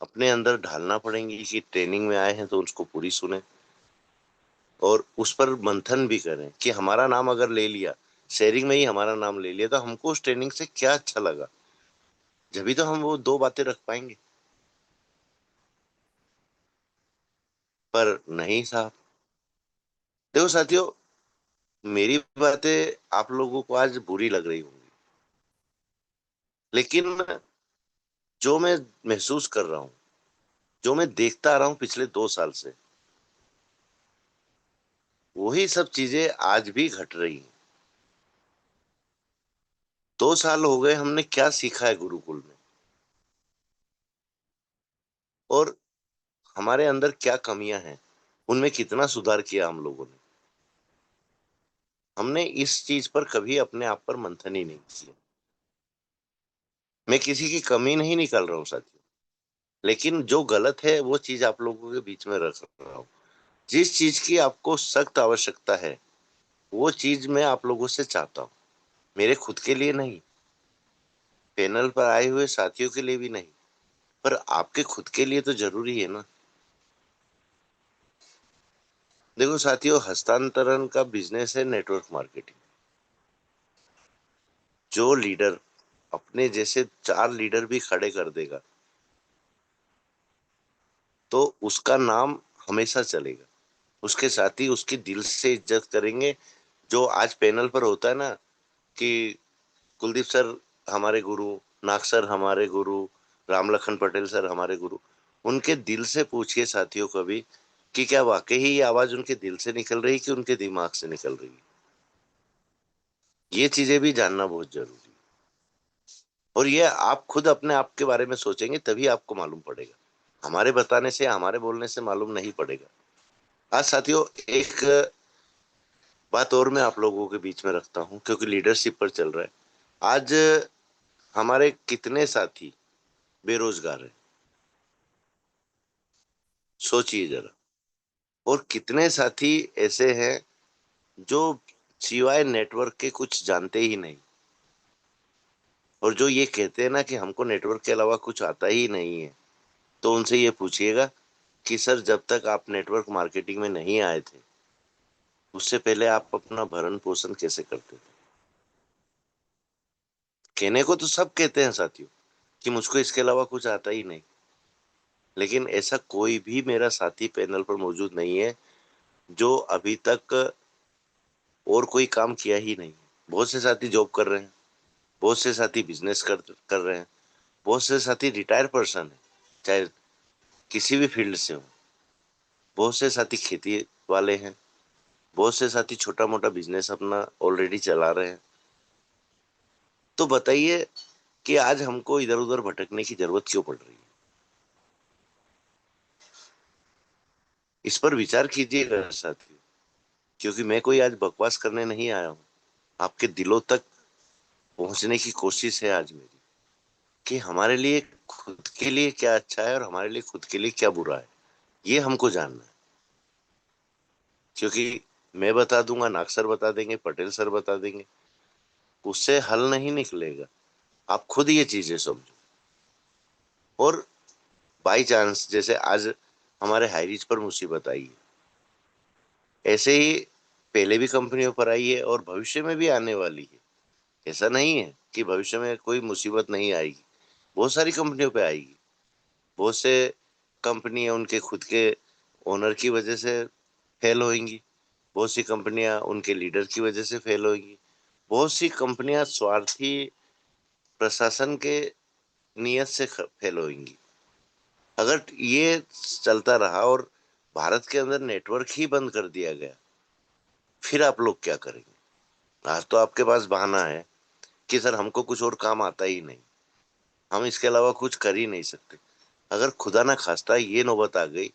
अपने अंदर ढालना पड़ेंगी कि ट्रेनिंग में आए हैं तो उसको पूरी सुने और उस पर मंथन भी करें कि हमारा नाम अगर ले लिया, शेयरिंग में ही हमारा नाम ले लिया, तो हमको उस ट्रेनिंग से क्या अच्छा लगा, जब तो हम वो दो बातें रख पाएंगे। पर नहीं साहब। देखो साथियों, मेरी बातें आप लोगों को आज बुरी लग रही होंगी, लेकिन जो मैं महसूस कर रहा हूं जो मैं देखता आ रहा हूं पिछले 2 साल से, वही सब चीजें आज भी घट रही हैं। 2 साल हो गए, हमने क्या सीखा है गुरुकुल में, और हमारे अंदर क्या कमियां हैं, उनमें कितना सुधार किया हम लोगों ने। हमने इस चीज पर कभी अपने आप पर मंथन ही नहीं किया। मैं किसी की कमी नहीं निकाल रहा हूँ साथियों, लेकिन जो गलत है वो चीज आप लोगों के बीच में रख रहा हूँ। जिस चीज की आपको सख्त आवश्यकता है, वो चीज मैं आप लोगों से चाहता हूँ, मेरे खुद के लिए नहीं, पैनल पर आए हुए साथियों के लिए भी नहीं, पर आपके खुद के लिए तो जरूरी है ना। देखो साथियों, हस्तांतरण का बिजनेस है नेटवर्क मार्केटिंग। जो लीडर अपने जैसे 4 लीडर भी खड़े कर देगा, तो उसका नाम हमेशा चलेगा। उसके साथ ही उसकी दिल से इज्जत करेंगे। जो आज पैनल पर होता है ना कि कुलदीप सर हमारे गुरु, नाग सर हमारे गुरु, राम लखन पटेल सर हमारे गुरु, उनके दिल से पूछिए साथियों कभी कि क्या वाकई ही ये आवाज उनके दिल से निकल रही कि उनके दिमाग से निकल रही है। ये चीजें भी जानना बहुत जरूरी है, और ये आप खुद अपने आप के बारे में सोचेंगे तभी आपको मालूम पड़ेगा। हमारे बताने से, हमारे बोलने से मालूम नहीं पड़ेगा। आज साथियों, एक बात और मैं आप लोगों के बीच में रखता हूं, क्योंकि लीडरशिप पर चल रहा है। आज हमारे कितने साथी बेरोजगार हैं, सोचिए जरा। और कितने साथी ऐसे हैं जो सिवाय नेटवर्क के कुछ जानते ही नहीं, और जो ये कहते हैं ना कि हमको नेटवर्क के अलावा कुछ आता ही नहीं है। तो उनसे ये पूछिएगा कि सर, जब तक आप नेटवर्क मार्केटिंग में नहीं आए थे, उससे पहले आप अपना भरण पोषण कैसे करते थे। कहने को तो सब कहते हैं साथियों कि मुझको इसके अलावा कुछ आता ही नहीं, लेकिन ऐसा कोई भी मेरा साथी पैनल पर मौजूद नहीं है जो अभी तक और कोई काम किया ही नहीं। बहुत से साथी जॉब कर रहे हैं, बहुत से साथी बिजनेस कर रहे हैं, बहुत से साथी रिटायर पर्सन है, चाहे किसी भी फील्ड से हो। बहुत से साथी खेती वाले हैं, बहुत से साथी छोटा मोटा बिजनेस अपना ऑलरेडी चला रहे हैं। तो बताइए कि आज हमको इधर उधर भटकने की जरूरत क्यों पड़ रही है। इस पर विचार कीजिएगा साथियों, क्योंकि मैं कोई आज बकवास करने नहीं आया हूँ। आपके दिलों तक पहुंचने की कोशिश है आज मेरी, कि हमारे लिए खुद के लिए क्या अच्छा है और हमारे लिए खुद के लिए क्या बुरा है, ये हमको जानना है। क्योंकि मैं बता दूंगा, नाग सर बता देंगे, पटेल सर बता देंगे, उससे हल नहीं निकलेगा। आप खुद ये चीजें समझो। और बाई चांस जैसे आज हमारे हाईरीच पर मुसीबत आई है, ऐसे ही पहले भी कंपनियों पर आई है और भविष्य में भी आने वाली है। ऐसा नहीं है कि भविष्य में कोई मुसीबत नहीं आएगी, बहुत सारी कंपनियों पे आएगी। बहुत से कंपनियां उनके खुद के ओनर की वजह से फेल होंगी, बहुत सी कंपनियां उनके लीडर की वजह से फेल होंगी, बहुत सी कंपनियां स्वार्थी प्रशासन के नियत से फेल होंगी। अगर ये चलता रहा और भारत के अंदर नेटवर्क ही बंद कर दिया गया, फिर आप लोग क्या करेंगे। आज तो आपके पास बहाना है कि सर हमको कुछ और काम आता ही नहीं, हम इसके अलावा कुछ कर ही नहीं सकते। अगर खुदा ना खास्ता ये नौबत आ गई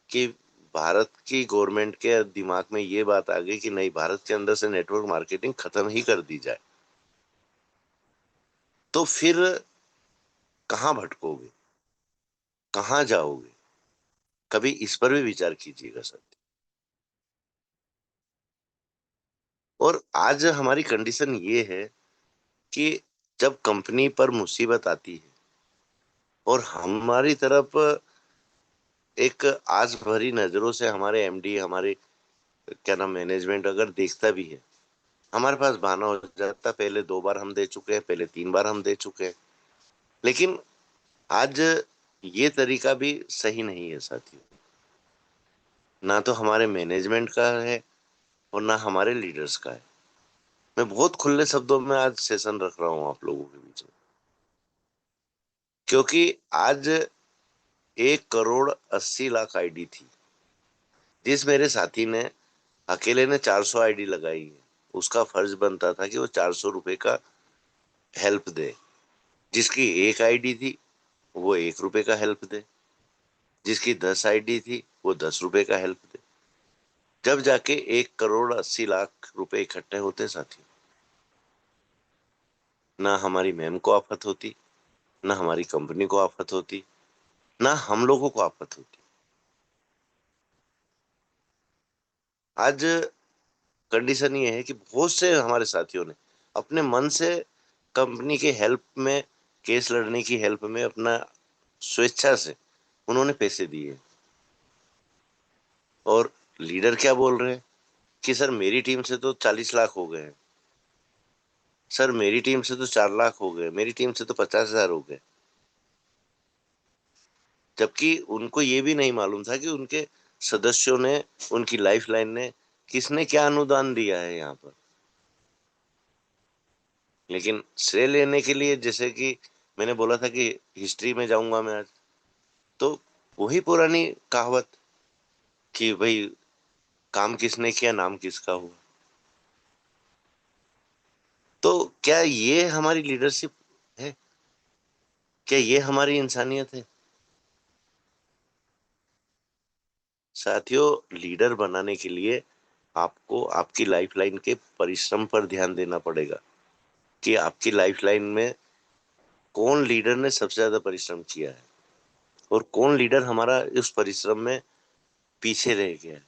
कि भारत की गवर्नमेंट के दिमाग में ये बात आ गई कि नहीं, भारत के अंदर से नेटवर्क मार्केटिंग खत्म ही कर दी जाए, तो फिर कहाँ भटकोगे, कहाँ जाओगे। कभी इस पर भी विचार कीजिएगा सर। और आज हमारी कंडीशन ये है कि जब कंपनी पर मुसीबत आती है और हमारी तरफ एक आस भरी नजरों से हमारे एमडी, हमारे क्या नाम मैनेजमेंट अगर देखता भी है, हमारे पास बहाना हो जाता, पहले 2 बार हम दे चुके हैं, पहले 3 बार हम दे चुके हैं। लेकिन आज ये तरीका भी सही नहीं है साथियों। ना तो हमारे मैनेजमेंट का है और ना हमारे लीडर्स का है। मैं बहुत खुले शब्दों में आज सेशन रख रहा हूं आप लोगों के बीच में, क्योंकि आज 1,80,00,000 आईडी थी। जिस मेरे साथी ने अकेले ने 400 आईडी लगाई है, उसका फर्ज बनता था कि वो 400 रुपए का हेल्प दे। जिसकी 1 आईडी थी वो 1 रुपए का हेल्प दे, जिसकी 10 आईडी थी वो 10 रुपए का हेल्प दे। जब जाके 1,80,00,000 रुपए इकट्ठे होते साथी, ना हमारी मैम को आफत होती, ना हमारी कंपनी को आफत होती, ना हम लोगों को आफत होती। आज कंडीशन ये है कि बहुत से हमारे साथियों ने अपने मन से कंपनी के हेल्प में, केस लड़ने की हेल्प में, अपना स्वेच्छा से उन्होंने पैसे दिए। और लीडर क्या बोल रहे हैं कि सर मेरी टीम से तो 40 लाख हो गए हैं, सर मेरी टीम से तो 4 लाख हो गए, मेरी टीम से तो 50,000 हो गए। जबकि उनको ये भी नहीं मालूम था कि उनके सदस्यों ने, उनकी लाइफलाइन ने किसने क्या अनुदान दिया है यहाँ पर। लेकिन श्रेय लेने के लिए, जैसे कि मैंने बोला था कि हिस्ट्री में जाऊंगा मैं आज, तो वही पुरानी कहावत कि भाई काम किसने किया, नाम किसका हुआ। तो क्या ये हमारी लीडरशिप है? क्या ये हमारी इंसानियत है? साथियों, लीडर बनाने के लिए आपको आपकी लाइफलाइन के परिश्रम पर ध्यान देना पड़ेगा कि आपकी लाइफलाइन में कौन लीडर ने सबसे ज्यादा परिश्रम किया है और कौन लीडर हमारा इस परिश्रम में पीछे रह गया है।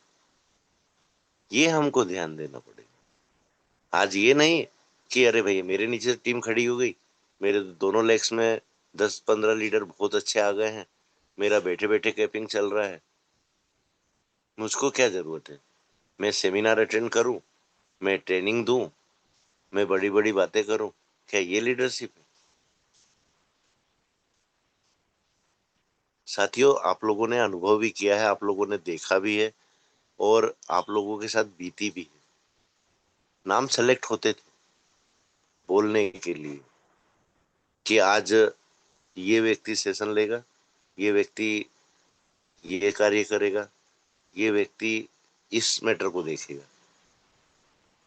ये हमको ध्यान देना पड़ेगा। आज ये नहीं कि अरे भैया मेरे नीचे टीम खड़ी हो गई, मेरे दोनों लेग्स में 10-15 लीडर बहुत अच्छे आ गए हैं, मेरा बैठे बैठे कैपिंग चल रहा है, मुझको क्या जरूरत है? मैं सेमिनार अटेंड करूं, मैं ट्रेनिंग दूं, मैं बड़ी बड़ी बातें करूं? क्या ये लीडरशिप है? साथियों, आप लोगों ने अनुभव भी किया है, आप लोगों ने देखा भी है और आप लोगों के साथ बीती भी है। नाम सेलेक्ट होते थे बोलने के लिए कि आज ये व्यक्ति सेशन लेगा, ये व्यक्ति ये कार्य करेगा, ये व्यक्ति इस मैटर को देखेगा,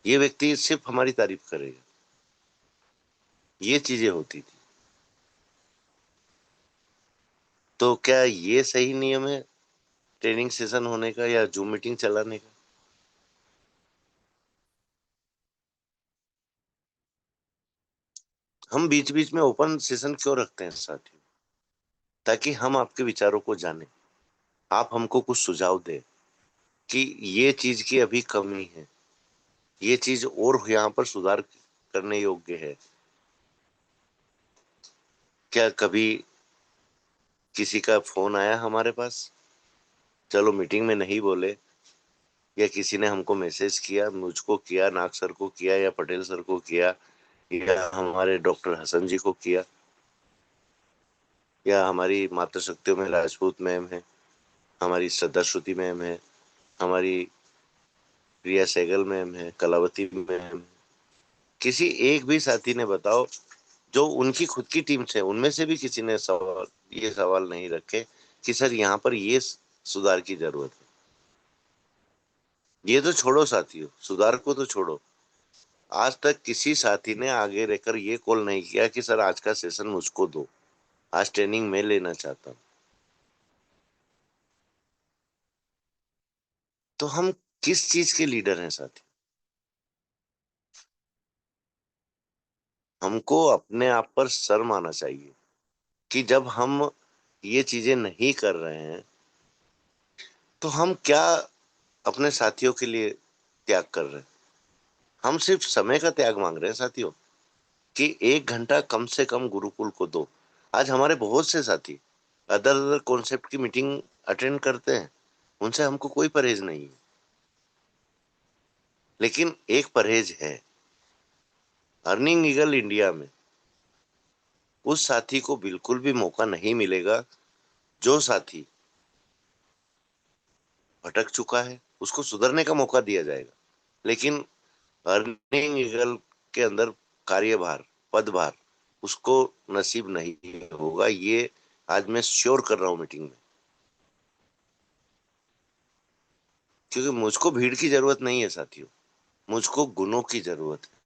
ये व्यक्ति सिर्फ हमारी तारीफ करेगा। ये चीजें होती थी। तो क्या ये सही नियम है ट्रेनिंग सेशन होने का या जूम मीटिंग चलाने का? हम बीच बीच में ओपन सेशन क्यों रखते हैं साथियों? ताकि हम आपके विचारों को जानें, आप हमको कुछ सुझाव दें कि ये चीज की अभी कमी है, ये चीज और यहाँ पर सुधार करने योग्य है। क्या कभी किसी का फोन आया हमारे पास, चलो मीटिंग में नहीं बोले, या किसी ने हमको मैसेज किया, मुझको किया, नाग सर को किया, या पटेल सर को किया, या हमारे डॉक्टर हसन जी को किया, या हमारी मातृशक्तियों में राजपूत मैम है, हमारी श्रद्धा श्रुति मैम है, हमारी प्रिया सहगल मैम है, कलावती मैम, किसी एक भी साथी ने बताओ जो उनकी खुद की टीम से, उनमें से भी किसी ने ये सवाल नहीं रखे कि सर यहाँ पर ये सुधार की जरूरत है? ये तो छोड़ो साथियों, सुधार को तो छोड़ो, आज तक किसी साथी ने आगे रहकर ये कॉल नहीं किया कि सर आज का सेशन मुझको दो, आज ट्रेनिंग मैं लेना चाहता हूं। तो हम किस चीज के लीडर हैं साथी? हमको अपने आप पर शर्म आना चाहिए कि जब हम ये चीजें नहीं कर रहे हैं तो हम क्या अपने साथियों के लिए त्याग कर रहे हैं। हम सिर्फ समय का त्याग मांग रहे हैं साथियों कि 1 घंटा कम से कम गुरुकुल को दो। आज हमारे बहुत से साथी अदर अदर कॉन्सेप्ट की मीटिंग अटेंड करते हैं, उनसे हमको कोई परहेज नहीं है, लेकिन एक परहेज है। अर्निंग ईगल इंडिया में उस साथी को बिल्कुल भी मौका नहीं मिलेगा जो साथी भटक चुका है, उसको सुधरने का मौका दिया जाएगा, लेकिन अर्निंग ईगल के अंदर कार्यभार, पदभार उसको नसीब नहीं होगा। ये आज मैं श्योर कर रहा हूं मीटिंग में। क्योंकि मुझको भीड़ की जरूरत नहीं है साथियों, मुझको गुणों की जरूरत है,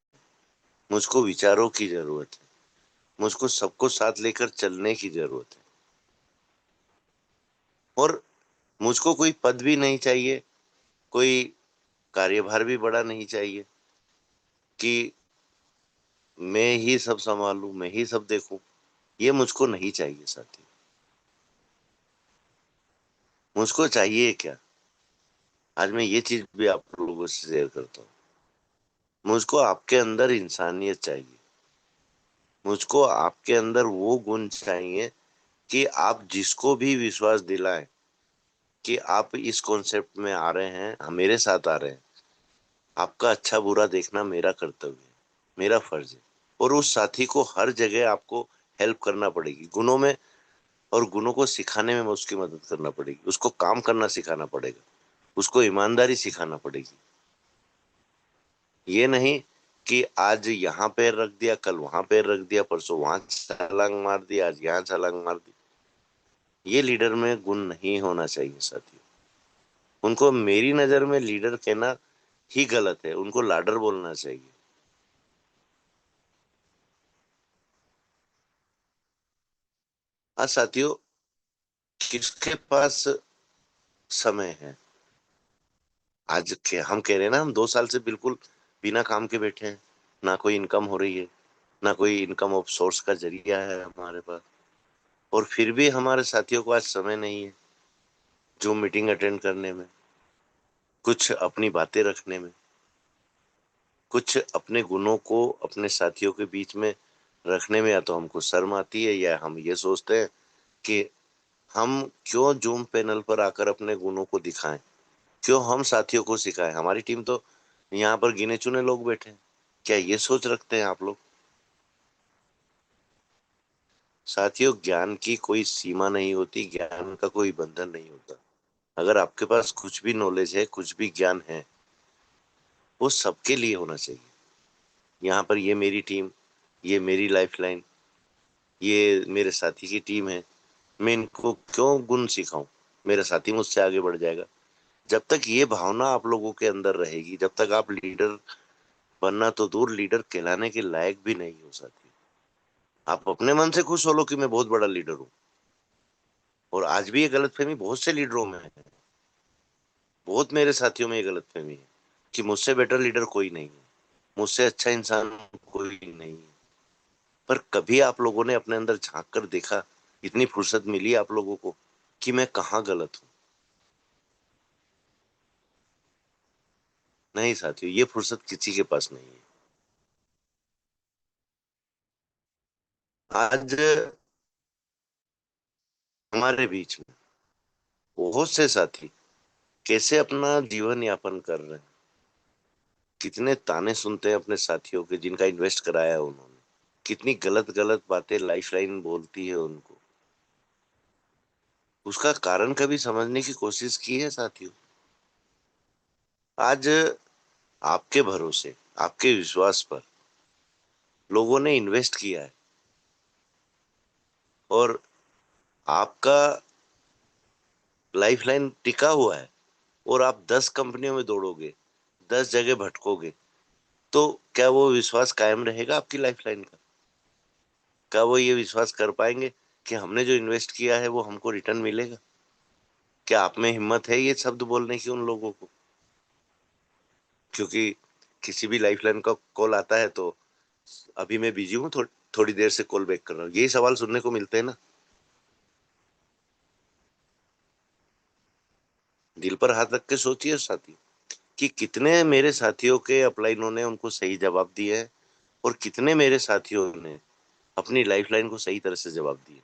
मुझको विचारों की जरूरत है, मुझको सबको साथ लेकर चलने की जरूरत है। और मुझको कोई पद भी नहीं चाहिए, कोई कार्यभार भी बड़ा नहीं चाहिए कि मैं ही सब संभालूं, मैं ही सब देखूं। ये मुझको नहीं चाहिए साथियों। मुझको चाहिए क्या, आज मैं ये चीज भी आप लोगों से शेयर करता हूँ। मुझको आपके अंदर इंसानियत चाहिए, मुझको आपके अंदर वो गुण चाहिए कि आप जिसको भी विश्वास दिलाएं कि आप इस कॉन्सेप्ट में आ रहे हैं, मेरे साथ आ रहे हैं, आपका अच्छा बुरा देखना मेरा कर्तव्य है, मेरा फर्ज है। और उस साथी को हर जगह आपको हेल्प करना पड़ेगी गुणों में, और गुणों को सिखाने में उसकी मदद करना पड़ेगी, उसको काम करना सिखाना पड़ेगा, उसको ईमानदारी सिखाना पड़ेगी। ये नहीं कि आज यहाँ पैर रख दिया, कल वहां पैर रख दिया, परसों वहां छलांग मार दी, आज यहाँ छलांग मार दी। ये लीडर में गुण नहीं होना चाहिए साथियों। उनको मेरी नजर में लीडर कहना ही गलत है, उनको लाडर बोलना चाहिए। आज साथियों, किसके पास समय है? आज के हम कह रहे हैं ना, हम 2 साल से बिल्कुल बिना काम के बैठे हैं, ना कोई इनकम हो रही है, ना कोई इनकम ऑफ सोर्स का जरिया है हमारे पास। और फिर भी हमारे साथियों को आज समय नहीं है जो मीटिंग अटेंड करने में, कुछ अपनी बातें रखने में, कुछ अपने गुणों को अपने साथियों के बीच में रखने में। या तो हमको शर्म आती है, या हम ये सोचते हैं कि हम क्यों जूम पैनल पर आकर अपने गुणों को दिखाएं, क्यों हम साथियों को सिखाएं। हमारी टीम तो यहाँ पर गिने चुने लोग बैठे हैं, क्या ये सोच रखते हैं आप लोग? साथियों, ज्ञान की कोई सीमा नहीं होती, ज्ञान का कोई बंधन नहीं होता। अगर आपके पास कुछ भी नॉलेज है, कुछ भी ज्ञान है, वो सबके लिए होना चाहिए। यहाँ पर ये मेरी टीम, ये मेरी लाइफलाइन, ये मेरे साथी की टीम है, मैं इनको क्यों गुण सिखाऊं? मेरा साथी मुझसे आगे बढ़ जाएगा। जब तक ये भावना आप लोगों के अंदर रहेगी, जब तक आप लीडर बनना तो दूर, लीडर कहलाने के लायक भी नहीं हो सकती। आप अपने मन से खुश हो लो कि मैं बहुत बड़ा लीडर हूँ। और आज भी ये गलतफहमी बहुत से लीडरों में है, बहुत मेरे साथियों में ये गलतफहमी है कि मुझसे बेटर लीडर कोई नहीं है, मुझसे अच्छा इंसान कोई नहीं है। पर कभी आप लोगों ने अपने अंदर झांक कर देखा, इतनी फुर्सत मिली आप लोगों को कि मैं कहाँ गलत हूँ? नहीं साथियों, ये फुर्सत किसी के पास नहीं है। आज हमारे बीच में बहुत से साथी कैसे अपना जीवन यापन कर रहे हैं, कितने ताने सुनते हैं अपने साथियों के जिनका इन्वेस्ट कराया है उन्होंने, कितनी गलत गलत बातें लाइफलाइन बोलती है उनको। उसका कारण कभी समझने की कोशिश की है साथियों? आज आपके भरोसे, आपके विश्वास पर लोगों ने इन्वेस्ट किया है, और आपका लाइफलाइन टिका हुआ है, और आप 10 कंपनियों में दौड़ोगे, 10 जगह भटकोगे, तो क्या वो विश्वास कायम रहेगा आपकी लाइफलाइन का? क्या वो ये विश्वास कर पाएंगे कि हमने जो इन्वेस्ट किया है वो हमको रिटर्न मिलेगा? क्या आप में हिम्मत है ये शब्द बोलने की उन लोगों को? क्योंकि किसी भी लाइफलाइन का कॉल आता है तो अभी मैं बिजी हूँ, थोड़ी देर से कॉल बैक कर रहा हूँ, यही सवाल सुनने को मिलते हैं ना। दिल पर हाथ रख के सोचिए साथी, कि कितने मेरे साथियों के अपलाइनों ने उनको सही जवाब दिए हैं, और कितने मेरे साथियों ने अपनी लाइफलाइन को सही तरह से जवाब दिए।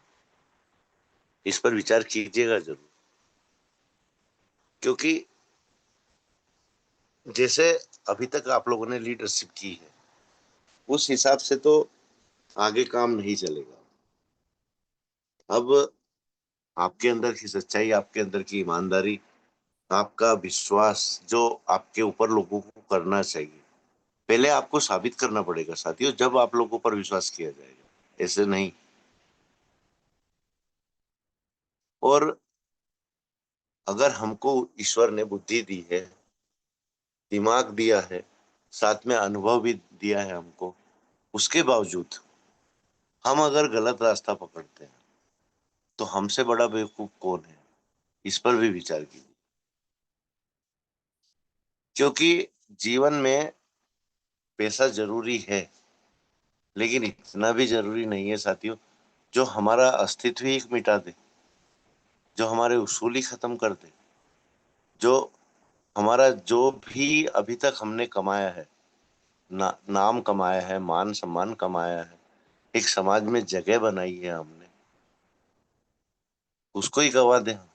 इस पर विचार कीजिएगा जरूर। क्योंकि जैसे अभी तक आप लोगों ने लीडरशिप की है, उस हिसाब से तो आगे काम नहीं चलेगा। अब आपके अंदर की सच्चाई, आपके अंदर की ईमानदारी, आपका विश्वास जो आपके ऊपर लोगों को करना चाहिए, पहले आपको साबित करना पड़ेगा साथियों, जब आप लोगों पर विश्वास किया जाएगा, ऐसे नहीं। और अगर हमको ईश्वर ने बुद्धि दी है, दिमाग दिया है, साथ में अनुभव भी दिया है हमको, उसके बावजूद हम अगर गलत रास्ता पकड़ते हैं तो हमसे बड़ा बेवकूफ कौन है? इस पर भी विचार कीजिए। क्योंकि जीवन में पैसा जरूरी है, लेकिन इतना भी जरूरी नहीं है साथियों जो हमारा अस्तित्व ही मिटा दे, जो हमारे उसूल ही खत्म कर दे, जो हमारा जो भी अभी तक हमने कमाया है, नाम कमाया है, मान सम्मान कमाया है, एक समाज में जगह बनाई है हमने, उसको ही गवा दे हम।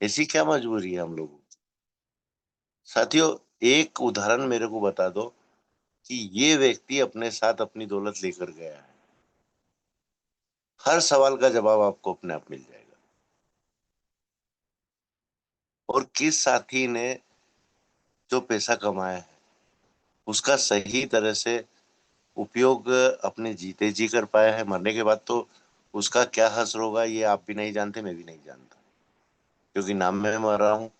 ऐसी क्या मजबूरी है हम लोगों की? साथियों, एक उदाहरण मेरे को बता दो कि ये व्यक्ति अपने साथ अपनी दौलत लेकर गया है। हर सवाल का जवाब आपको अपने आप मिल जाएगा। और किस साथी ने जो पैसा कमाया है उसका सही तरह से उपयोग अपने जीते जी कर पाया है? मरने के बाद तो उसका क्या हश्र होगा ये आप भी नहीं जानते, मैं भी नहीं जानता, क्योंकि ना मैं मर रहा हूँ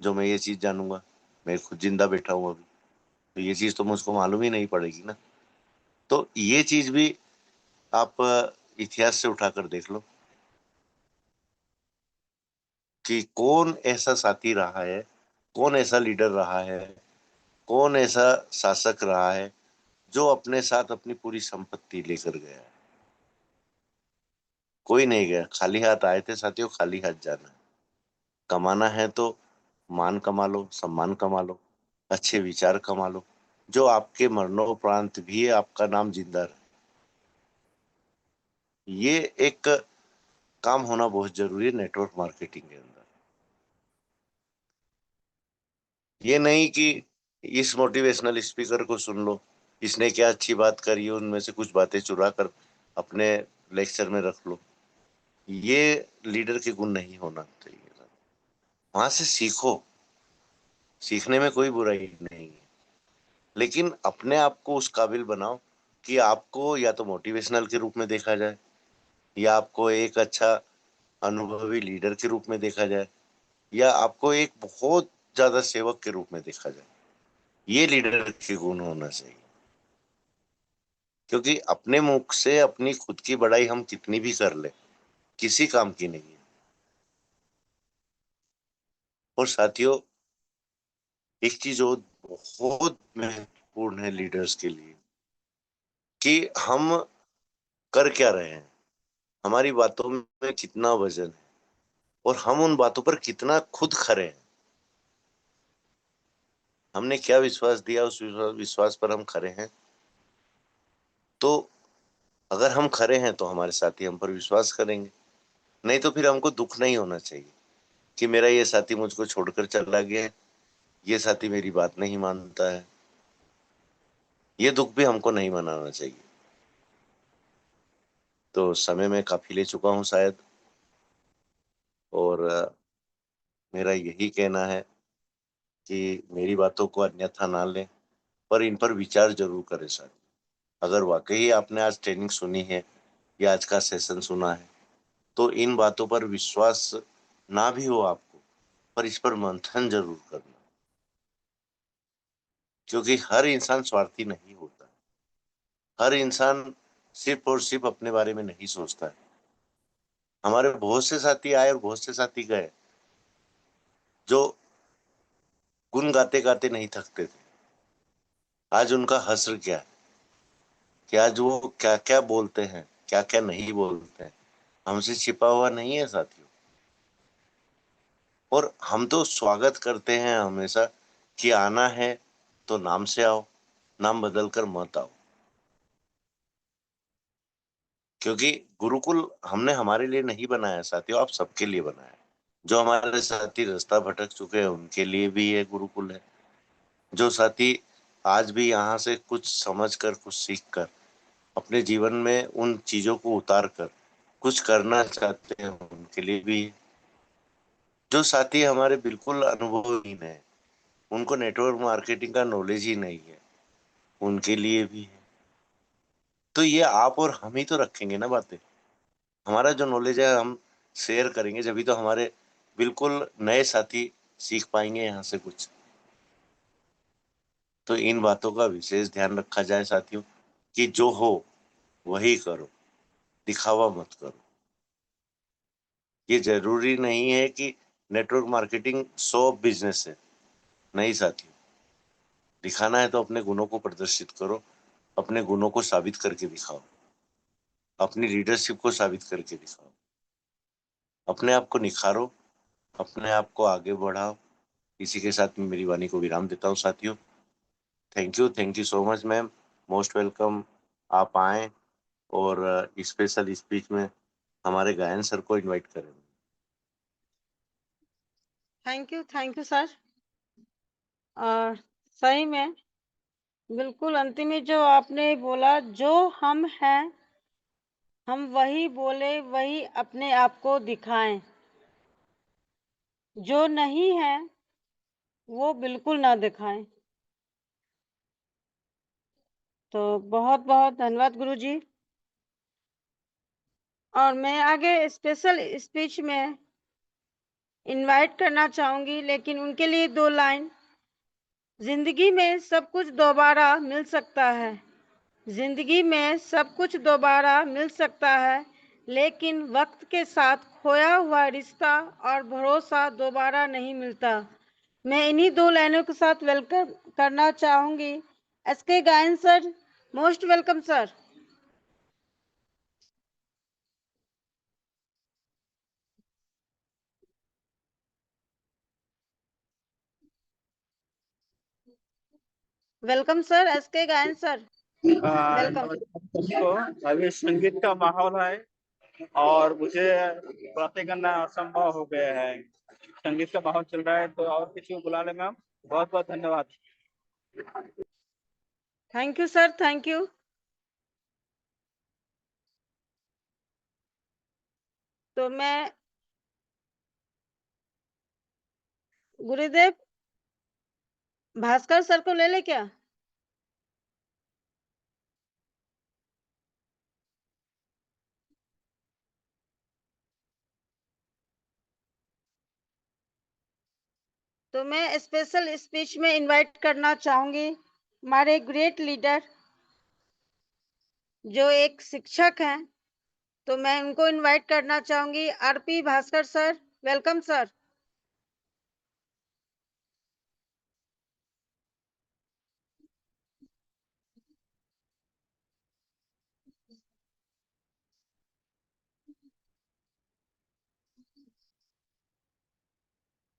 जो मैं ये चीज जानूंगा। मैं खुद जिंदा बैठा हूँ अभी, तो ये चीज तो मुझको मालूम ही नहीं पड़ेगी ना। तो ये चीज भी आप इतिहास से उठाकर देख लो कि कौन ऐसा साथी रहा है, कौन ऐसा लीडर रहा है, कौन ऐसा शासक रहा है जो अपने साथ अपनी पूरी संपत्ति लेकर गया है। कोई नहीं गया। खाली हाथ आए थे साथियों, खाली हाथ जाना है। कमाना है तो मान कमा लो, सम्मान कमा लो, अच्छे विचार कमा लो, जो आपके मरणोपरांत भी आपका नाम जिंदा रहे। ये एक काम होना बहुत जरूरी है नेटवर्क मार्केटिंग के अंदर। ये नहीं कि इस मोटिवेशनल स्पीकर को सुन लो, इसने क्या अच्छी बात करी है, उनमें से कुछ बातें चुरा कर अपने लेक्चर में रख लो। ये लीडर के गुण नहीं होना चाहिए। वहां से सीखो, सीखने में कोई बुराई नहीं है, लेकिन अपने आप को उस काबिल बनाओ कि आपको या तो मोटिवेशनल के रूप में देखा जाए, या आपको एक अच्छा अनुभवी लीडर के रूप में देखा जाए, या आपको एक बहुत ज्यादा सेवक के रूप में देखा जाए। ये लीडर के गुण होना चाहिए। क्योंकि अपने मुख से अपनी खुद की बड़ाई हम कितनी भी कर ले, किसी काम की नहीं है। और साथियों, एक चीज और बहुत महत्वपूर्ण है लीडर्स के लिए कि हम कर क्या रहे हैं, हमारी बातों में कितना वजन है, और हम उन बातों पर कितना खुद खरे हैं। हमने क्या विश्वास दिया, उस विश्वास पर हम खरे हैं। तो अगर हम खरे हैं तो हमारे साथी हम पर विश्वास करेंगे। नहीं तो फिर हमको दुख नहीं होना चाहिए कि मेरा ये साथी मुझको छोड़कर चला गया है, ये साथी मेरी बात नहीं मानता है। ये दुख भी हमको नहीं मनाना चाहिए। तो समय में काफी ले चुका हूँ शायद, और मेरा यही कहना है कि मेरी बातों को अन्यथा ना लें, पर इन पर विचार जरूर करें सर। अगर वाकई आपने आज ट्रेनिंग सुनी है या आज का सेशन सुना है, तो इन बातों पर विश्वास ना भी हो आपको, पर इस पर मंथन जरूर करना। क्योंकि हर इंसान स्वार्थी नहीं होता। हर इंसान सिर्फ और सिर्फ अपने बारे में नहीं सोचता है। हमारे बहुत से साथी आए और बहुत से साथी गए जो गुन गाते गाते नहीं थकते थे। आज उनका हश्र क्या है कि आज वो क्या क्या बोलते हैं, क्या क्या नहीं बोलते हैं, हमसे छिपा हुआ नहीं है साथियों। और हम तो स्वागत करते हैं हमेशा कि आना है तो नाम से आओ, नाम बदल कर मत आओ। क्योंकि गुरुकुल हमने हमारे लिए नहीं बनाया साथियों, आप सबके लिए बनाया है। जो हमारे साथी रास्ता भटक चुके हैं उनके लिए भी ये गुरुकुल है। जो साथी आज भी यहाँ से कुछ समझ कर, कुछ सीख कर अपने जीवन में उन चीजों को उतार कर कुछ करना चाहते हैं उनके लिए भी है। जो साथी हमारे बिल्कुल अनुभवहीन है, उनको नेटवर्क मार्केटिंग का नॉलेज ही नहीं है, उनके लिए भी है। तो ये आप और हम ही तो रखेंगे ना बातें। हमारा जो नॉलेज है हम शेयर करेंगे, जब भी तो हमारे बिल्कुल नए साथी सीख पाएंगे यहाँ से कुछ। तो इन बातों का विशेष ध्यान रखा जाए साथियों, कि जो हो वही करो, दिखावा मत करो। ये जरूरी नहीं है कि network marketing show off business है, नहीं साथियों। दिखाना है तो अपने गुणों को प्रदर्शित करो, अपने गुणों को साबित करके दिखाओ, अपनी लीडरशिप को साबित करके दिखाओ, अपने आप को निखारो, अपने आप को आगे बढ़ाओ। इसी के साथ मैं मेरी वाणी को विराम देता हूँ साथियों। Thank you so much ma'am, most welcome. आप आए और स्पेशल स्पीच में हमारे गायन सर को इनवाइट करें। Thank you sir. और सही में बिल्कुल अंतिम में जो आपने बोला, जो हम हैं हम वही बोले, वही अपने आप को दिखाएं। जो नहीं है वो बिल्कुल ना दिखाएं। तो बहुत बहुत धन्यवाद गुरुजी। और मैं आगे स्पेशल स्पीच में इनवाइट करना चाहूंगी, लेकिन उनके लिए 2 लाइन। जिंदगी में सब कुछ दोबारा मिल सकता है, जिंदगी में सब कुछ दोबारा मिल सकता है, लेकिन वक्त के साथ खोया हुआ रिश्ता और भरोसा दोबारा नहीं मिलता। मैं इन्हीं 2 लाइनों के साथ वेलकम करना चाहूंगी SK Gayan sir. Most welcome sir. Welcome sir, SK Gayan sir, welcome. दोस्तों, अभी संगीत का माहौल है और मुझे बातें करना असंभव हो गया है। संगीत का माहौल चल रहा है, तो और किसी को बुला ले मैम। बहुत बहुत धन्यवाद। Thank you sir, thank you. तो मैं गुरुदेव भास्कर सर को ले ले क्या? तो मैं स्पेशल स्पीच में इनवाइट करना चाहूंगी हमारे ग्रेट लीडर जो एक शिक्षक हैं। तो मैं उनको इनवाइट करना चाहूंगी, RP Bhaskar sir. Welcome sir.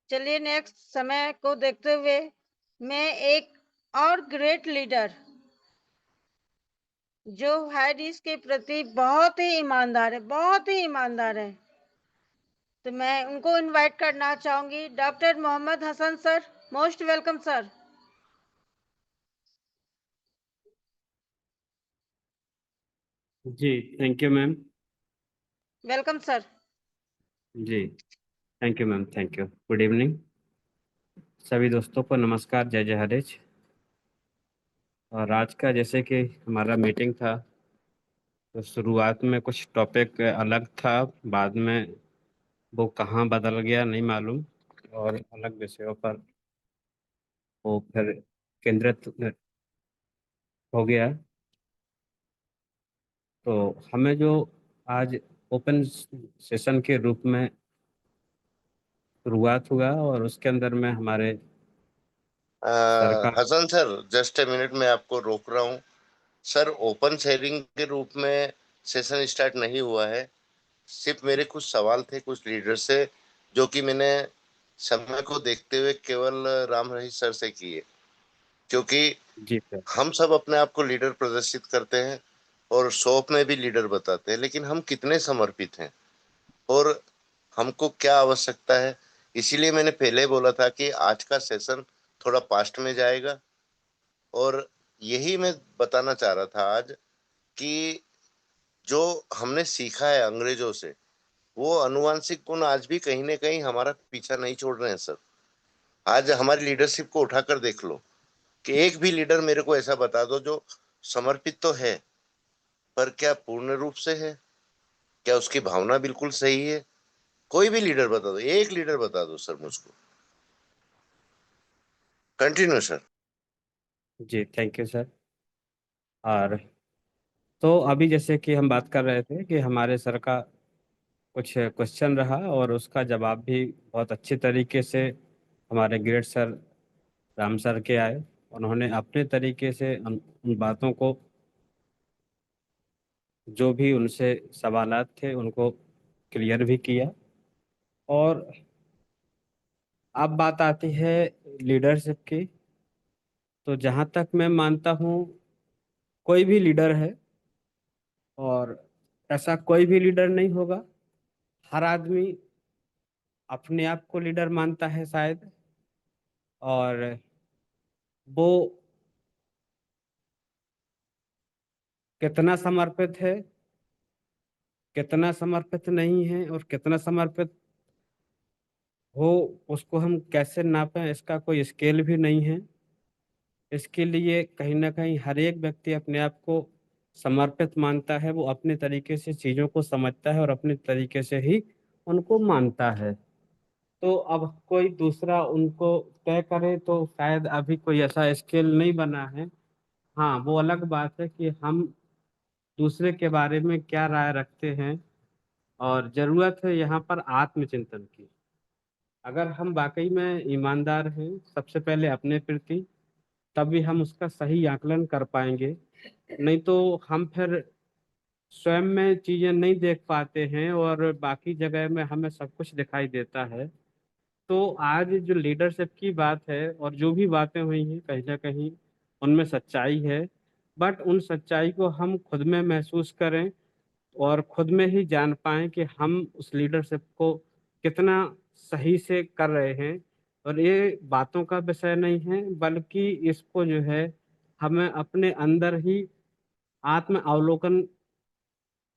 चलिए, नेक्स्ट समय को देखते हुए मैं एक और ग्रेट लीडर जो हाइडिस के प्रति बहुत ही ईमानदार है, बहुत ही ईमानदार है, तो मैं उनको इनवाइट करना चाहूंगी, doctor Mohammad Hasan sir. Most welcome sir. जी, thank you ma'am. Welcome sir. जी, thank you ma'am, thank you. Good evening सभी दोस्तों को, नमस्कार, जय जय हरेश। और आज का जैसे कि हमारा मीटिंग था, तो शुरुआत में कुछ टॉपिक अलग था, बाद में वो कहाँ बदल गया नहीं मालूम, और अलग विषयों पर वो फिर केंद्रित हो गया। तो हमें जो आज ओपन सेशन के रूप में शुरुआत हुआ, और उसके अंदर में हमारे सरकार। Hasan sir, just a minute में आपको रोक रहा हूँ। सर, ओपन शेयरिंग के रूप में सेशन स्टार्ट नहीं हुआ है। सिर्फ मेरे कुछ सवाल थे कुछ लीडर से, जो कि मैंने समय को देखते हुए केवल राम रहीश सर से किए। क्योंकि जी सर। हम सब अपने आप को लीडर प्रदर्शित करते हैं और शॉप में भी लीडर बताते हैं, लेकिन हम कितने समर्पित हैं और हमको क्या आवश्यकता है। इसीलिए मैंने पहले बोला था कि आज का सेशन थोड़ा पास्ट में जाएगा। और यही मैं बताना चाह रहा था आज, कि जो हमने सीखा है अंग्रेजों से, वो अनुवांशिक गुण आज भी कहीं ना कहीं हमारा पीछा नहीं छोड़ रहे हैं सर। आज हमारी लीडरशिप को उठाकर देख लो, कि एक भी लीडर मेरे को ऐसा बता दो जो समर्पित तो है, पर क्या पूर्ण रूप से है, क्या उसकी भावना बिल्कुल सही है, कोई भी लीडर बता दो, एक लीडर बता दो सर मुझको। Continue sir. जी थैंक यू सर। और तो अभी जैसे कि हम बात कर रहे थे कि हमारे सर का कुछ क्वेश्चन रहा और उसका जवाब भी बहुत अच्छे तरीके से हमारे ग्रेट सर राम सर के आए। उन्होंने अपने तरीके से उन बातों को, जो भी उनसे सवालात थे, उनको क्लियर भी किया। और अब बात आती है लीडरशिप की। तो जहाँ तक मैं मानता हूँ, कोई भी लीडर है और ऐसा कोई भी लीडर नहीं होगा। हर आदमी अपने आप को लीडर मानता है शायद, और वो कितना समर्पित है, कितना समर्पित नहीं है और कितना समर्पित हो, उसको हम कैसे नापें, इसका कोई स्केल भी नहीं है। इसके लिए कहीं ना कहीं हर एक व्यक्ति अपने आप को समर्पित मानता है। वो अपने तरीके से चीज़ों को समझता है और अपने तरीके से ही उनको मानता है। तो अब कोई दूसरा उनको तय करे तो शायद अभी कोई ऐसा स्केल नहीं बना है। हाँ, वो अलग बात है कि हम दूसरे के बारे में क्या राय रखते हैं। और ज़रूरत है यहाँ पर आत्मचिंतन की। अगर हम वाकई में ईमानदार हैं सबसे पहले अपने प्रति, तभी हम उसका सही आकलन कर पाएंगे। नहीं तो हम फिर स्वयं में चीज़ें नहीं देख पाते हैं और बाकी जगह में हमें सब कुछ दिखाई देता है। तो आज जो लीडरशिप की बात है और जो भी बातें हुई हैं, कहीं ना कहीं उनमें सच्चाई है। बट उन सच्चाई को हम खुद में महसूस करें और खुद में ही जान पाएं कि हम उस लीडरशिप को कितना सही से कर रहे हैं। और ये बातों का विषय नहीं है, बल्कि इसको जो है हमें अपने अंदर ही आत्म अवलोकन,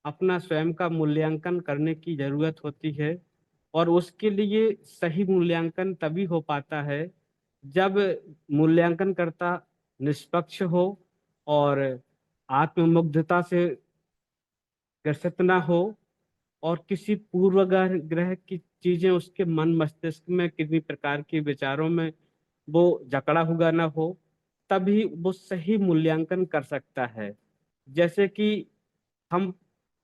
अपना स्वयं का मूल्यांकन करने की ज़रूरत होती है। और उसके लिए सही मूल्यांकन तभी हो पाता है जब मूल्यांकनकर्ता निष्पक्ष हो और आत्ममुग्धता से ग्रसित ना हो और किसी पूर्वाग्रह ग्रह की चीजें उसके मन मस्तिष्क में किसी प्रकार के विचारों में वो जकड़ा हुआ ना हो। तभी वो सही मूल्यांकन कर सकता है। जैसे कि हम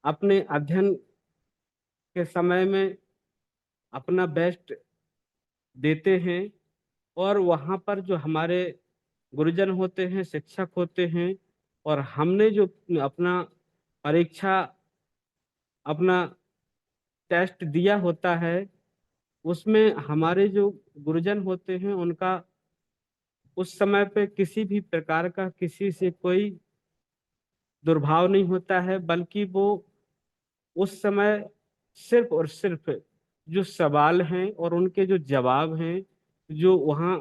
अपने अध्ययन के समय में अपना बेस्ट देते हैं और वहाँ पर जो हमारे गुरुजन होते हैं, शिक्षक होते हैं, और हमने जो अपना परीक्षा, अपना टेस्ट दिया होता है, उसमें हमारे जो गुरुजन होते हैं उनका उस समय पे किसी भी प्रकार का किसी से कोई दुर्भाव नहीं होता है, बल्कि वो उस समय सिर्फ और सिर्फ जो सवाल हैं और उनके जो जवाब हैं, जो वहाँ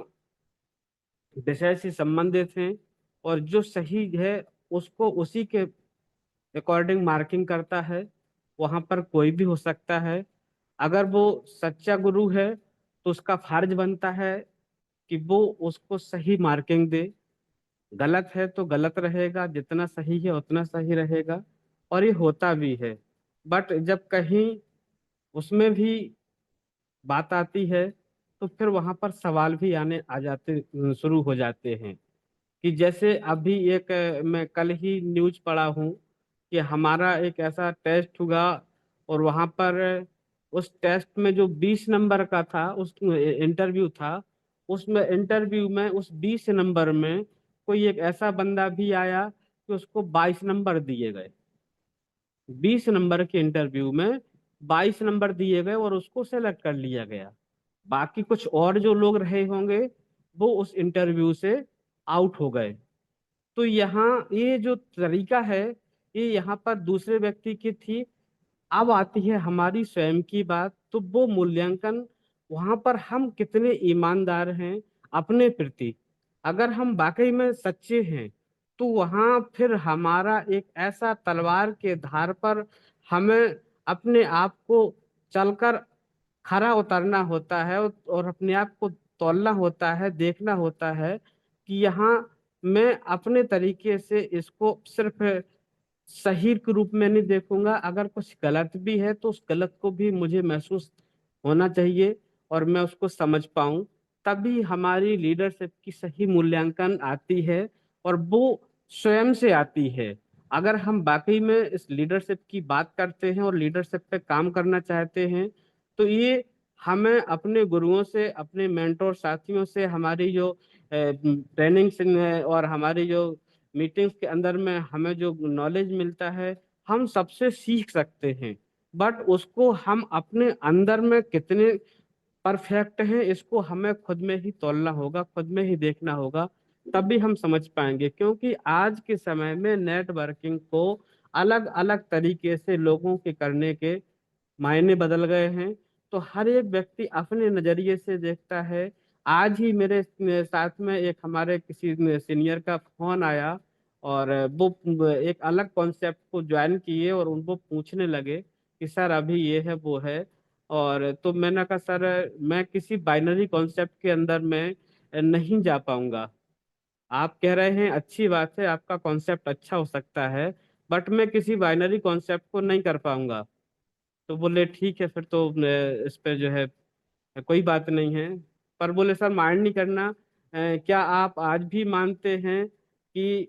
विषय से संबंधित हैं और जो सही है, उसको उसी के अकॉर्डिंग मार्किंग करता है। वहाँ पर कोई भी हो सकता है। अगर वो सच्चा गुरु है तो उसका फर्ज बनता है कि वो उसको सही मार्किंग दे। गलत है तो गलत रहेगा, जितना सही है उतना सही रहेगा, और ये होता भी है। बट जब कहीं उसमें भी बात आती है तो फिर वहां पर सवाल भी आने आ जाते शुरू हो जाते हैं। कि जैसे अभी एक मैं कल ही न्यूज पढ़ा हूँ कि हमारा एक ऐसा टेस्ट हुआ और वहां पर उस टेस्ट में जो 20 नंबर का था, उस इंटरव्यू था, उसमें इंटरव्यू में उस 20 नंबर में कोई एक ऐसा बंदा भी आया कि उसको 22 नंबर दिए गए। 20 नंबर के इंटरव्यू में 22 नंबर दिए गए और उसको सेलेक्ट कर लिया गया। बाकी कुछ और जो लोग रहे होंगे वो उस इंटरव्यू से आउट हो गए। तो यहाँ ये जो तरीका है, ये यहाँ पर दूसरे व्यक्ति की थी। अब आती है हमारी स्वयं की बात। तो वो मूल्यांकन, वहां पर हम कितने ईमानदार हैं अपने प्रति। अगर हम वाकई में सच्चे हैं तो वहां फिर हमारा एक ऐसा तलवार के धार पर हमें अपने आप को चलकर खरा उतरना होता है और अपने आप को तौलना होता है, देखना होता है कि यहाँ मैं अपने तरीके से इसको सिर्फ सही के रूप में नहीं देखूंगा। अगर कुछ गलत भी है तो उस गलत को भी मुझे महसूस होना चाहिए और मैं उसको समझ पाऊँ, तभी हमारी लीडरशिप की सही मूल्यांकन आती है और वो स्वयं से आती है। अगर हम वाक़ई में इस लीडरशिप की बात करते हैं और लीडरशिप पे काम करना चाहते हैं, तो ये हमें अपने गुरुओं से, अपने मेंटर साथियों से, हमारी जो ट्रेनिंग्स और हमारी जो मीटिंग्स के अंदर में हमें जो नॉलेज मिलता है, हम सबसे सीख सकते हैं। बट उसको हम अपने अंदर में कितने परफेक्ट हैं, इसको हमें खुद में ही तौलना होगा, खुद में ही देखना होगा, तभी हम समझ पाएंगे। क्योंकि आज के समय में नेटवर्किंग को अलग अलग तरीके से लोगों के करने के मायने बदल गए हैं। तो हर एक व्यक्ति अपने नजरिए से देखता है। आज ही मेरे साथ में एक हमारे किसी सीनियर का फोन आया और वो एक अलग कॉन्सेप्ट को ज्वाइन किए और उनको पूछने लगे कि सर अभी ये है वो है। और तो मैंने कहा सर मैं किसी बाइनरी कॉन्सेप्ट के अंदर में नहीं जा पाऊंगा। आप कह रहे हैं अच्छी बात है, आपका कॉन्सेप्ट अच्छा हो सकता है, बट मैं किसी बाइनरी कॉन्सेप्ट को नहीं कर पाऊंगा। तो बोले ठीक है फिर तो इस पे जो है कोई बात नहीं है। पर बोले सर माइंड नहीं करना, क्या आप आज भी मानते हैं कि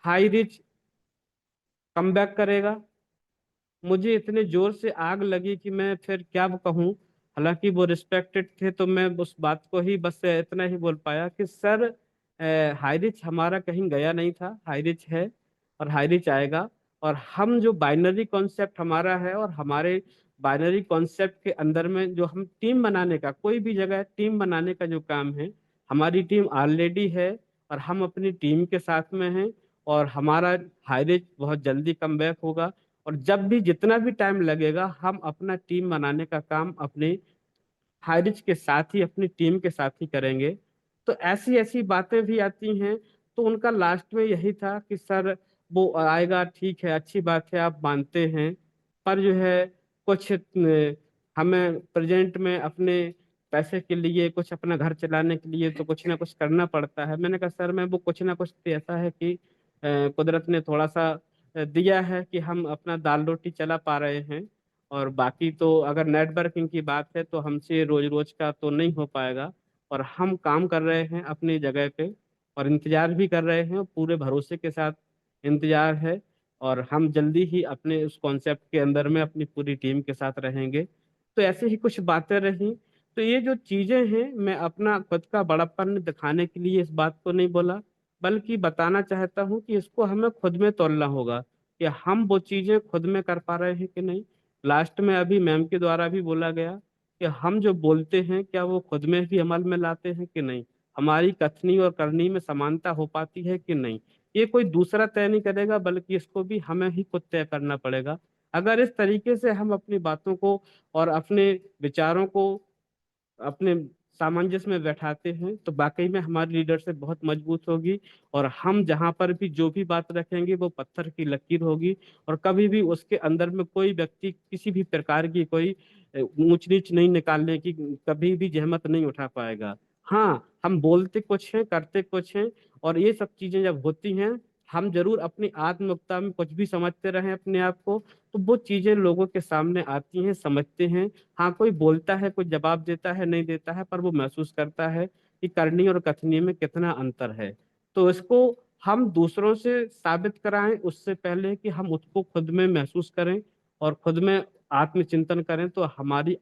हाई रिच कम बैक करेगा? मुझे इतने जोर से आग लगी कि मैं फिर क्या कहूँ। हालांकि वो रिस्पेक्टेड थे तो मैं उस बात को ही बस इतना ही बोल पाया कि सर हाई रिच हमारा कहीं गया नहीं था, हाई रिच है और हाई रिच आएगा। और हम जो बाइनरी कॉन्सेप्ट हमारा है और हमारे बाइनरी कॉन्सेप्ट के अंदर में जो हम टीम बनाने का, कोई भी जगह टीम बनाने का जो काम है, हमारी टीम ऑलरेडी है और हम अपनी टीम के साथ में हैं। और हमारा हाई रिच बहुत जल्दी कम बैक होगा। और जब भी जितना भी टाइम लगेगा हम अपना टीम बनाने का काम अपने हारिज के साथ ही, अपनी टीम के साथ ही करेंगे। तो ऐसी ऐसी बातें भी आती हैं। तो उनका लास्ट में यही था कि सर वो आएगा, ठीक है, अच्छी बात है, आप मानते हैं, पर जो है कुछ हमें प्रेजेंट में अपने पैसे के लिए, कुछ अपना घर चलाने के लिए तो कुछ ना कुछ करना पड़ता है। मैंने कहा सर मैं वो कुछ ना कुछ तो ऐसा है कि कुदरत ने थोड़ा सा दिया है कि हम अपना दाल रोटी चला पा रहे हैं। और बाकी तो अगर नेटवर्किंग की बात है तो हमसे रोज रोज का तो नहीं हो पाएगा। और हम काम कर रहे हैं अपनी जगह पे और इंतजार भी कर रहे हैं, पूरे भरोसे के साथ इंतजार है। और हम जल्दी ही अपने उस कॉन्सेप्ट के अंदर में अपनी पूरी टीम के साथ रहेंगे। तो ऐसे ही कुछ बातें रही। तो ये जो चीजें हैं, मैं अपना खुद का बड़प्पन दिखाने के लिए इस बात को नहीं बोला, बल्कि बताना चाहता हूँ कि इसको हमें खुद में तोलना होगा कि हम वो चीजें खुद में कर पा रहे हैं कि नहीं। लास्ट में अभी मैम के द्वारा भी बोला गया कि हम जो बोलते हैं क्या वो खुद में भी अमल में लाते हैं कि नहीं, हमारी कथनी और करनी में समानता हो पाती है कि नहीं। ये कोई दूसरा तय नहीं करेगा, बल्कि इसको भी हमें ही खुद तय करना पड़ेगा। अगर इस तरीके से हम अपनी बातों को और अपने विचारों को अपने सामंजस्य में बैठाते हैं तो वाकई में हमारी लीडरशिप बहुत मजबूत होगी। और हम जहां पर भी जो भी बात रखेंगे वो पत्थर की लकीर होगी। और कभी भी उसके अंदर में कोई व्यक्ति किसी भी प्रकार की कोई ऊंच नीच नहीं निकालने की कभी भी जहमत नहीं उठा पाएगा। हाँ, हम बोलते कुछ हैं, करते कुछ हैं। और ये सब चीजें जब होती हैं, हम जरूर अपनी आत्मयुक्ता में कुछ भी समझते रहें अपने आप को, तो वो चीजें लोगों के सामने आती हैं, समझते हैं। हाँ, कोई बोलता है, कोई जवाब देता है, नहीं देता है, पर वो महसूस करता है कि करनी और कथनी में कितना अंतर है। तो इसको हम दूसरों से साबित कराएं उससे पहले कि हम उसको खुद में महसूस करें और खुद में आत्मचिंतन करें, तो हमारी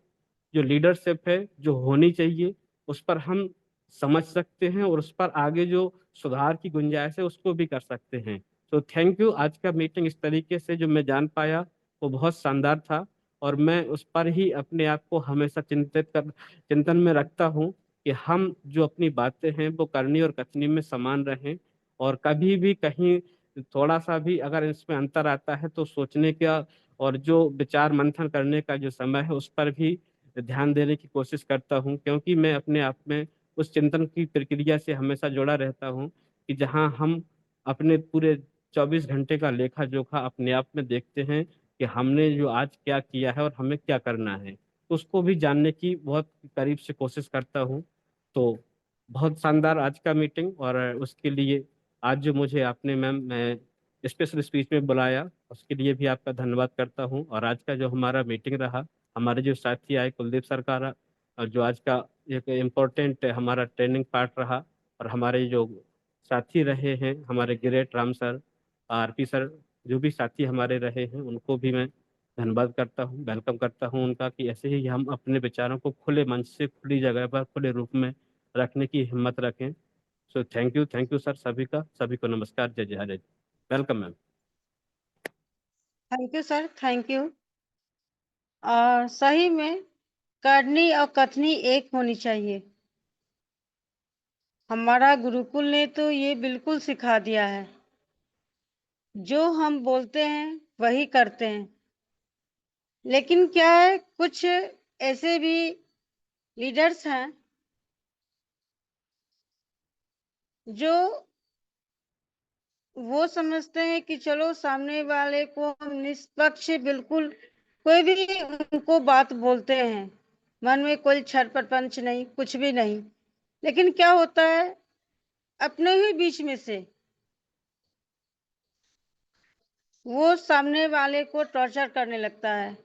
जो लीडरशिप है जो होनी चाहिए उस पर हम समझ सकते हैं और उस पर आगे जो सुधार की गुंजाइश है उसको भी कर सकते हैं। तो थैंक यू। आज का मीटिंग इस तरीके से जो मैं जान पाया वो बहुत शानदार था। और मैं उस पर ही अपने आप को हमेशा चिंतन में रखता हूँ कि हम जो अपनी बातें हैं वो करनी और कथनी में समान रहें। और कभी भी कहीं थोड़ा सा भी अगर इसमें अंतर आता है तो सोचने का और जो विचार मंथन करने का जो समय है उस पर भी ध्यान देने की कोशिश करता हूँ। क्योंकि मैं अपने आप में उस चिंतन की प्रक्रिया से हमेशा जुड़ा रहता हूँ कि जहाँ हम अपने पूरे 24 घंटे का लेखा जोखा अपने आप में देखते हैं कि हमने जो आज क्या किया है और हमें क्या करना है, तो उसको भी जानने की बहुत करीब से कोशिश करता हूँ। तो बहुत शानदार आज का मीटिंग। और उसके लिए आज जो मुझे आपने मैम स्पेशल स्पीच में बुलाया उसके लिए भी आपका धन्यवाद करता हूँ। और आज का जो हमारा मीटिंग रहा हमारे जो साथी आए कुलदीप सर का रहा, और जो आज का एक इम्पोर्टेंट हमारा ट्रेनिंग पार्ट रहा, और हमारे जो साथी रहे हैं हमारे great Ram sir, RP sir, जो भी साथी हमारे रहे हैं उनको भी मैं धन्यवाद करता हूँ, वेलकम करता हूँ उनका, कि ऐसे ही हम अपने विचारों को खुले मंच से, खुली जगह पर, खुले रूप में रखने की हिम्मत रखें। सो थैंक यू सर, सभी का, सभी को नमस्कार, जय जय हरे। Welcome ma'am. Thank you sir, thank you. और सही में करनी और कथनी एक होनी चाहिए। हमारा गुरुकुल ने तो ये बिल्कुल सिखा दिया है, जो हम बोलते हैं वही करते हैं। लेकिन क्या है, कुछ ऐसे भी लीडर्स हैं जो वो समझते हैं कि चलो सामने वाले को हम निष्पक्ष बिल्कुल कोई भी उनको बात बोलते हैं, मन में कोई छल प्रपंच नहीं, कुछ भी नहीं। लेकिन क्या होता है, अपने ही बीच में से वो सामने वाले को टॉर्चर करने लगता है।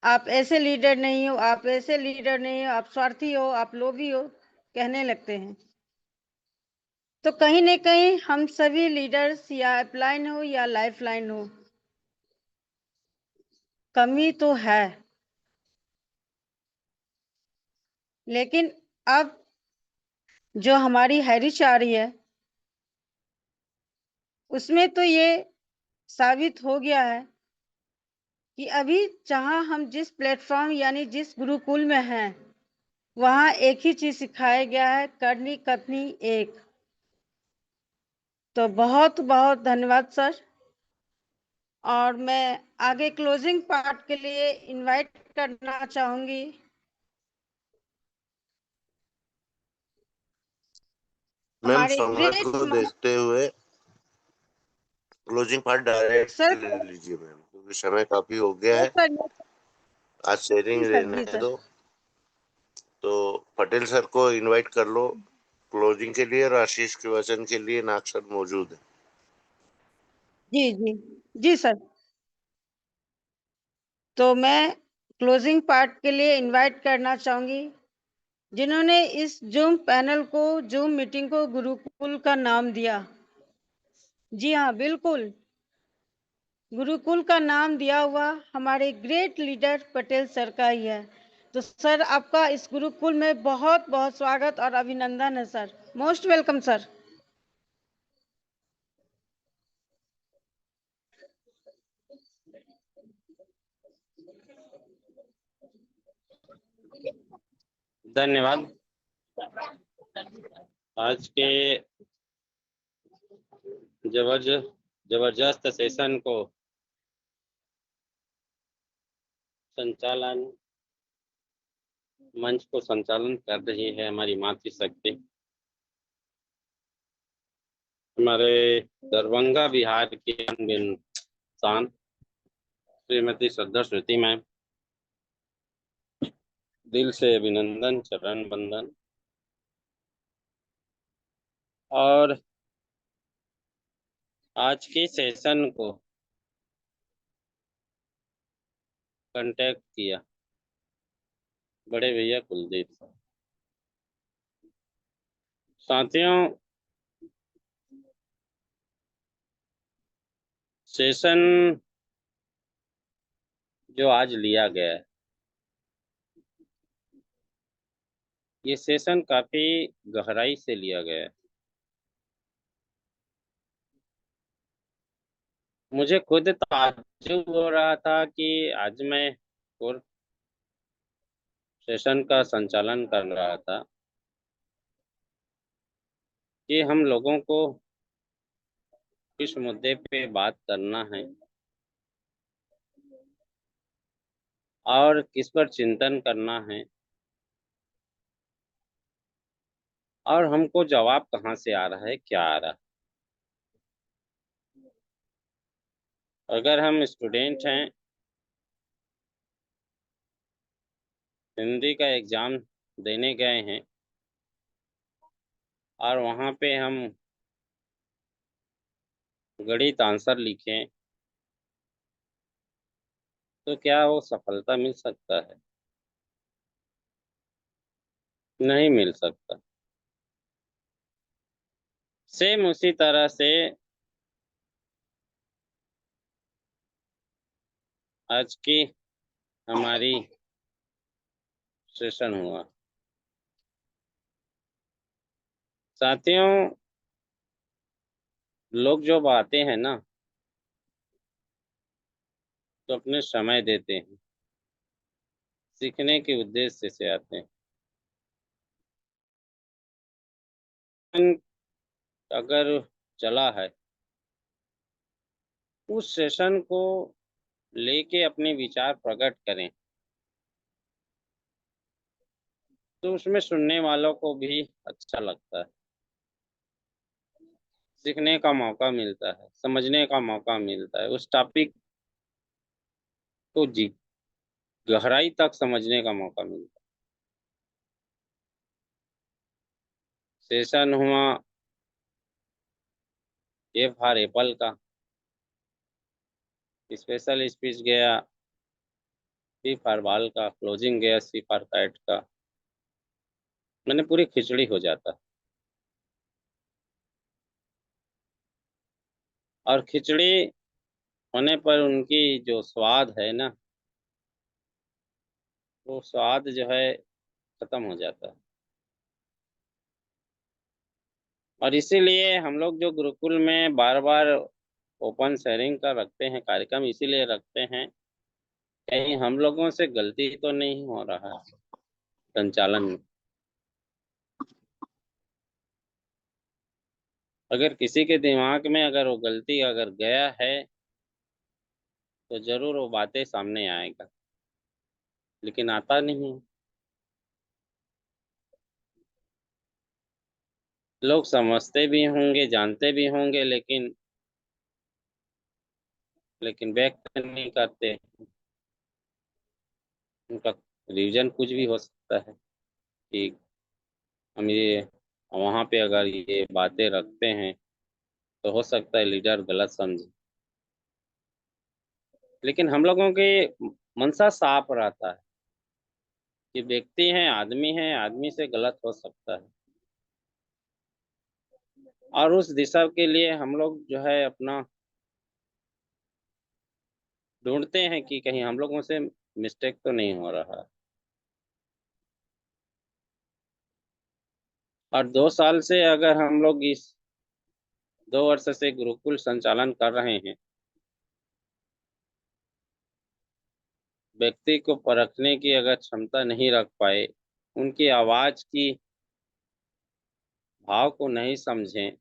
आप ऐसे लीडर नहीं हो, आप ऐसे लीडर नहीं हो, आप स्वार्थी हो, आप लोभी हो, कहने लगते हैं। तो कहीं न कहीं हम सभी लीडर्स, या अपलाइन हो या लाइफ लाइन हो, कमी तो है। लेकिन अब जो हमारी हैरिश आ रही है, उसमें तो ये साबित हो गया है कि अभी जहां हम जिस प्लेटफॉर्म यानी जिस गुरुकुल में हैं, वहां एक ही चीज सिखाया गया है, करनी कथनी एक। तो बहुत बहुत धन्यवाद सर। और मैं आगे क्लोजिंग पार्ट के लिए इनवाइट करना चाहूंगी मैम हमारे समय ग्रेट को देखते हुए क्लोजिंग पार्ट डायरेक्ट सर। ले लीजिए मैम, क्योंकि समय काफी हो गया है। सर आज शेयरिंग जी सर, रहने जी सर, दो। तो पटेल सर को इनवाइट कर लो क्लोजिंग के लिए, और आशीष के वचन के लिए नाग सर मौजूद है। जी जी जी सर। तो मैं क्लोजिंग पार्ट के लिए इनवाइट करना चाहूंगी जिन्होंने इस जूम पैनल को, जूम मीटिंग को गुरुकुल का नाम दिया। जी हाँ, बिल्कुल गुरुकुल का नाम दिया हुआ हमारे ग्रेट लीडर पटेल सर का ही है। तो सर, आपका इस गुरुकुल में बहुत बहुत स्वागत और अभिनंदन है सर। Most welcome sir. धन्यवाद। आज के जबरदस्त सेशन को मंच को संचालन कर रही है हमारी मातृशक्ति, हमारे दरभंगा बिहार की इंसान श्रीमती श्रद्धा श्रुति मैम, दिल से अभिनंदन, चरण बंदन। और आज के सेशन को कांटेक्ट किया बड़े भैया कुलदीप साथियों। सेशन जो आज लिया गया है, ये सेशन काफी गहराई से लिया गया है। मुझे खुद ताज्जुब हो रहा था कि आज मैं कोर सेशन का संचालन कर रहा था कि हम लोगों को किस मुद्दे पे बात करना है और किस पर चिंतन करना है, और हमको जवाब कहाँ से आ रहा है, क्या आ रहा है। अगर हम स्टूडेंट हैं, हिंदी का एग्जाम देने गए हैं और वहाँ पे हम गणित आंसर लिखें, तो क्या वो सफलता मिल सकता है? नहीं मिल सकता। सेम उसी तरह से आज की हमारी सेशन हुआ। साथियों, लोग जब आते हैं ना तो अपने समय देते हैं, सीखने के उद्देश्य से आते हैं। अगर चला है उस सेशन को लेके अपने विचार प्रकट करें तो उसमें सुनने वालों को भी अच्छा लगता है, सीखने का मौका मिलता है, समझने का मौका मिलता है, उस टॉपिक को जी गहराई तक समझने का मौका मिलता है। सेशन हुआ ए फॉर एप्पल का, स्पेशल स्पीच गया सी फॉर बॉल का, क्लोजिंग गया सी फॉर कैट का, मैंने पूरी खिचड़ी हो जाता है। और खिचड़ी होने पर उनकी जो स्वाद है ना, वो स्वाद जो है खत्म हो जाता है। और इसीलिए हम लोग जो गुरुकुल में बार बार ओपन शेयरिंग का रखते हैं कार्यक्रम, इसीलिए रखते हैं कहीं हम लोगों से गलती तो नहीं हो रहा है संचालन में। अगर किसी के दिमाग में अगर वो गलती अगर गया है तो जरूर वो बातें सामने आएगा, लेकिन आता नहीं। लोग समझते भी होंगे, जानते भी होंगे, लेकिन व्यक्त नहीं करते। उनका रीजन कुछ भी हो सकता है कि हम ये वहाँ पे अगर ये बातें रखते हैं तो हो सकता है लीडर गलत समझे, लेकिन हम लोगों के मनसा साफ रहता है कि व्यक्ति है, आदमी से गलत हो सकता है। और उस दिशा के लिए हम लोग जो है अपना ढूंढते हैं कि कहीं हम लोगों से मिस्टेक तो नहीं हो रहा। और 2 साल से अगर हम लोग इस 2 वर्ष से गुरुकुल संचालन कर रहे हैं, व्यक्ति को परखने की अगर क्षमता नहीं रख पाए, उनकी आवाज की भाव को नहीं समझें,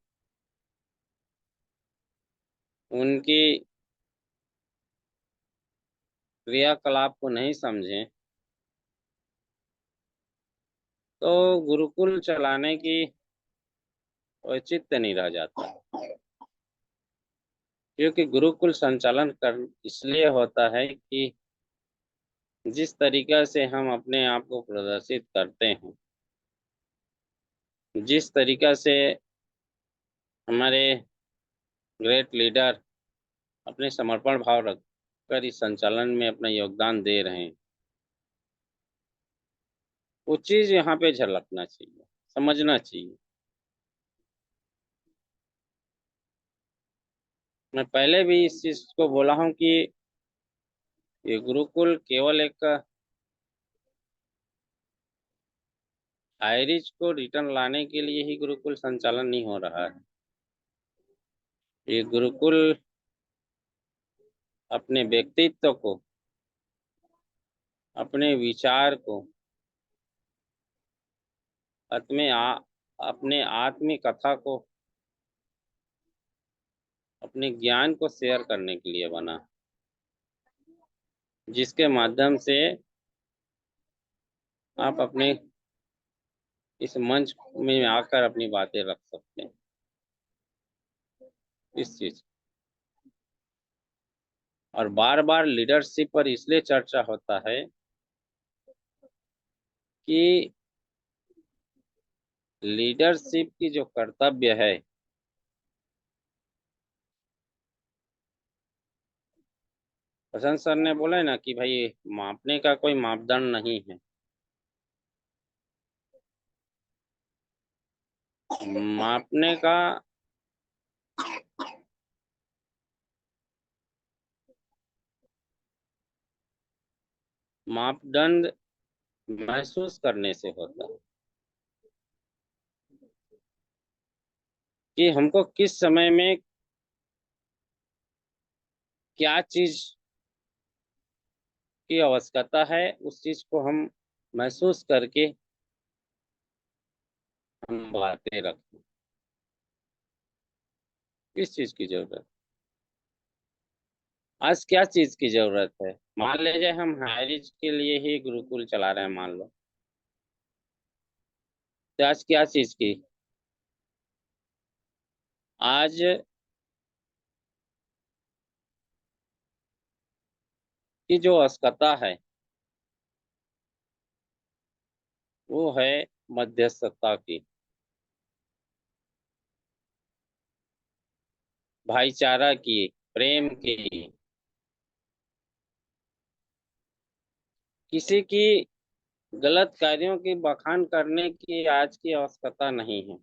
उनकी क्रियाकलाप को नहीं समझें, तो गुरुकुल चलाने की औचित्य नहीं रह जाता। क्योंकि गुरुकुल संचालन कर इसलिए होता है कि जिस तरीका से हम अपने आप को प्रदर्शित करते हैं, जिस तरीका से हमारे ग्रेट लीडर अपने समर्पण भाव रखकर इस संचालन में अपना योगदान दे रहे हैं, वो चीज यहाँ पे झलकना चाहिए, समझना चाहिए। मैं पहले भी इस चीज को बोला हूँ कि ये गुरुकुल केवल एक आयरिश को रिटर्न लाने के लिए ही गुरुकुल संचालन नहीं हो रहा है। ये गुरुकुल अपने व्यक्तित्व को, अपने विचार को, अपने आत्मिक कथा को, अपने ज्ञान को शेयर करने के लिए बना, जिसके माध्यम से आप अपने इस मंच में आकर अपनी बातें रख सकते हैं। इस चीज और बार बार लीडरशिप पर इसलिए चर्चा होता है कि लीडरशिप की जो कर्तव्य है बसंत सर ने बोला ना कि भाई मापने का कोई मापदंड नहीं है। मापने का मापदंड महसूस करने से होता है कि हमको किस समय में क्या चीज की आवश्यकता है, उस चीज को हम महसूस करके हम बातें रखें। किस चीज की जरूरत, आज क्या चीज की जरूरत है। मान लीजिए हम हायरिज के लिए ही गुरुकुल चला रहे हैं, मान लो, तो आज क्या चीज की, आज की जो आवश्यकता है वो है मध्यस्थता की, भाईचारा की, प्रेम की। किसी की गलत कार्यों की बखान करने की आज की आवश्यकता नहीं है।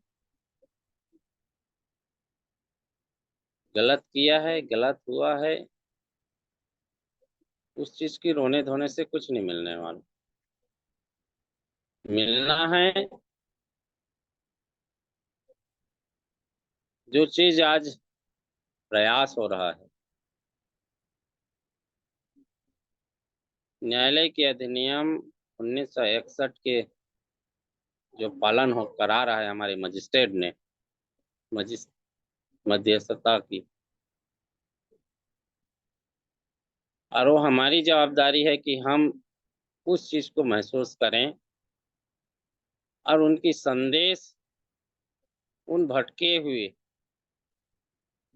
गलत किया है, गलत हुआ है, उस चीज की रोने धोने से कुछ नहीं मिलने वाला। मिलना है जो चीज आज प्रयास हो रहा है, न्यायालय के अधिनियम 1961 के जो पालन हो करा रहा है हमारे मजिस्ट्रेट ने, मध्यस्थता की, और वो हमारी जवाबदारी है कि हम उस चीज को महसूस करें और उनकी संदेश उन भटके हुए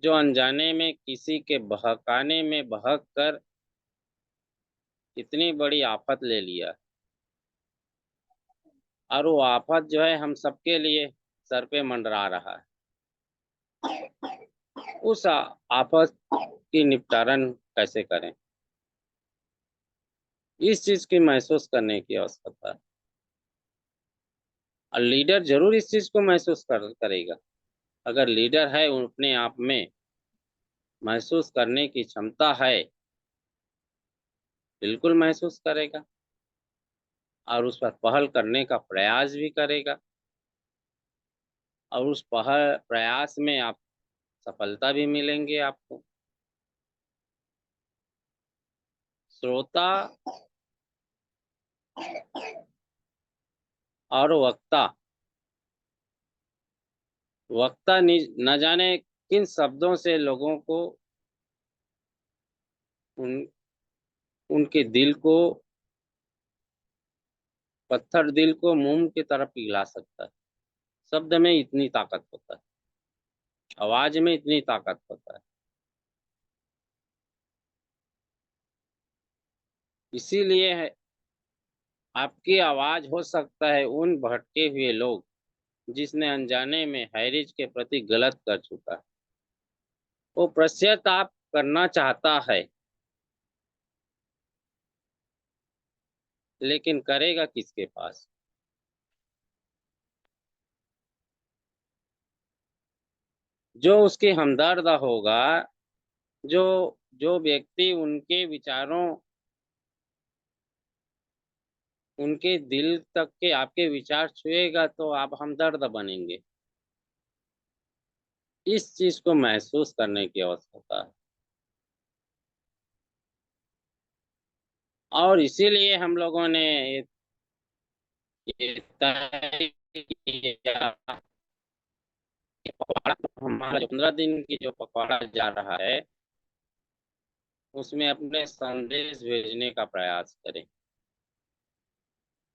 जो अनजाने में किसी के बहकाने में बहक कर इतनी बड़ी आफत ले लिया, और वो आफत जो है हम सबके लिए सर पे मंडरा रहा है, उस आफत की निपटारण कैसे करें, इस चीज की महसूस करने की आवश्यकता है। और लीडर जरूर इस चीज को महसूस करेगा। अगर लीडर है अपने आप में महसूस करने की क्षमता है, बिल्कुल महसूस करेगा और उस पर पहल करने का प्रयास भी करेगा, और उस पहल प्रयास में आप सफलता भी मिलेंगे आपको। श्रोता और वक्ता, वक्ता न जाने किन शब्दों से लोगों को उनके दिल को, पत्थर दिल को मोम की तरफ पिघला सकता है। शब्द में इतनी ताकत होता है, आवाज में इतनी ताकत होता है। इसीलिए है आपकी आवाज हो सकता है उन भटके हुए लोग जिसने अनजाने में हैरिज के प्रति गलत कर चुका है, वो पश्चाताप करना चाहता है, लेकिन करेगा किसके पास। जो उसके हमदर्द होगा, जो जो व्यक्ति उनके विचारों, उनके दिल तक के आपके विचार छुएगा, तो आप हमदर्द बनेंगे। इस चीज को महसूस करने की आवश्यकता है, और इसीलिए हम लोगों ने ये तय किया कि हमारा जो 15 दिन की जो पखवाड़ा जा रहा है उसमें अपने संदेश भेजने का प्रयास करें।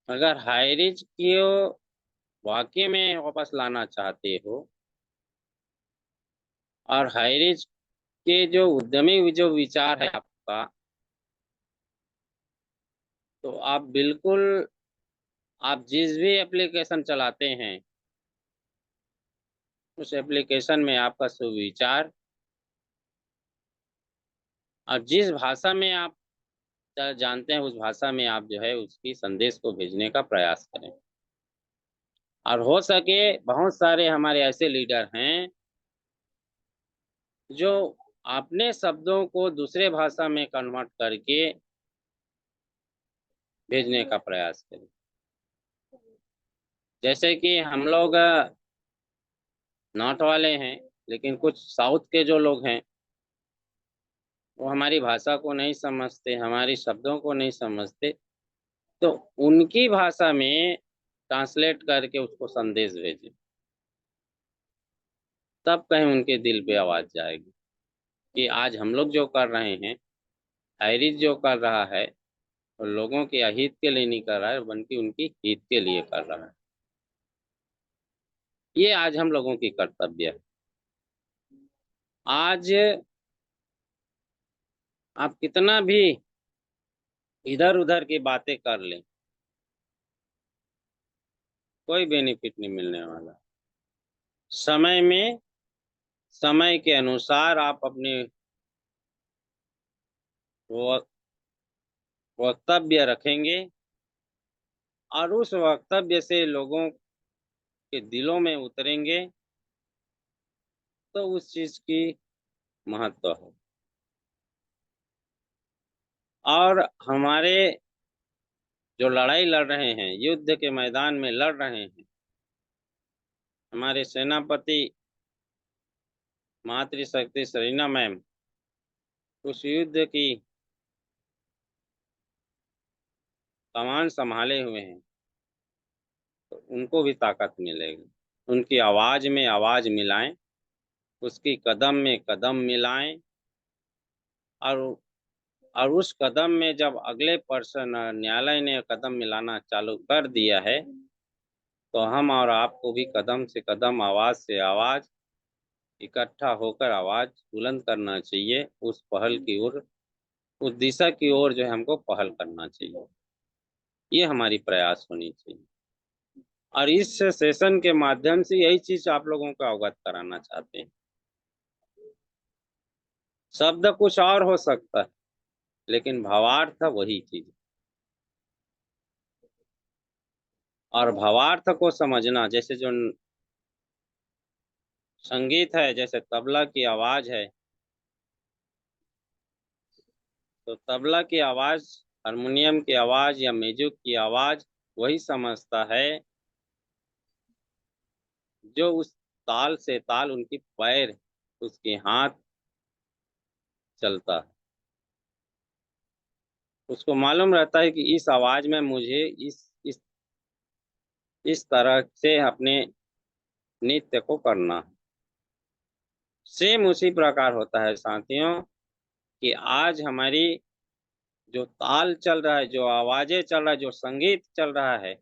अगर हाईरिज को वाकई में वापस लाना चाहते हो और हाईरिज के जो उद्यमी जो विचार है आपका, तो आप बिल्कुल, आप जिस भी एप्लीकेशन चलाते हैं उस एप्लीकेशन में आपका सुविचार और जिस भाषा में आप जानते हैं उस भाषा में आप जो है उसकी संदेश को भेजने का प्रयास करें। और हो सके बहुत सारे हमारे ऐसे लीडर हैं जो अपने शब्दों को दूसरे भाषा में कन्वर्ट करके भेजने का प्रयास करें। जैसे कि हम लोग नॉर्थ वाले हैं, लेकिन कुछ साउथ के जो लोग हैं वो हमारी भाषा को नहीं समझते, हमारी शब्दों को नहीं समझते, तो उनकी भाषा में ट्रांसलेट करके उसको संदेश भेजें, तब कहीं उनके दिल पे आवाज जाएगी कि आज हम लोग जो कर रहे हैं, हैरिस जो कर रहा है, और लोगों के अहित के लिए नहीं कर रहा है बल्कि उनकी हित के लिए कर रहा है। ये आज हम लोगों की कर्तव्य है। आज आप कितना भी इधर उधर की बातें कर लें, कोई बेनिफिट नहीं मिलने वाला। समय में समय के अनुसार आप अपने वक्तव्य रखेंगे और उस वक्तव्य से लोगों के दिलों में उतरेंगे, तो उस चीज की महत्व है। और हमारे जो लड़ाई लड़ रहे हैं, युद्ध के मैदान में लड़ रहे हैं, हमारे सेनापति मातृशक्ति सरीना मैम उस युद्ध की कमान संभाले हुए हैं, तो उनको भी ताकत मिलेगी। उनकी आवाज में आवाज मिलाएं, उसकी कदम में कदम मिलाएं, और उस कदम में जब अगले पर्सन न्यायालय ने कदम मिलाना चालू कर दिया है, तो हम और आपको भी कदम से कदम, आवाज से आवाज इकट्ठा होकर आवाज बुलंद करना चाहिए। उस पहल की ओर, उस दिशा की ओर जो है हमको पहल करना चाहिए। ये हमारी प्रयास होनी चाहिए। और इस सेशन के माध्यम से यही चीज आप लोगों को अवगत कराना चाहते हैं। शब्द कुछ और हो सकता है, लेकिन भावार्थ वही चीज। और भावार्थ को समझना, जैसे जो संगीत है, जैसे तबला की आवाज है, तो तबला की आवाज, हारमोनियम की आवाज या म्यूजिक की आवाज वही समझता है जो उस ताल से ताल उनकी पैर, उसके हाथ चलता है। उसको मालूम रहता है कि इस आवाज में मुझे इस तरह से अपने नृत्य को करना है। सेम उसी प्रकार होता है साथियों कि आज हमारी जो ताल चल रहा है, जो आवाजें चल रहा है, जो संगीत चल रहा है,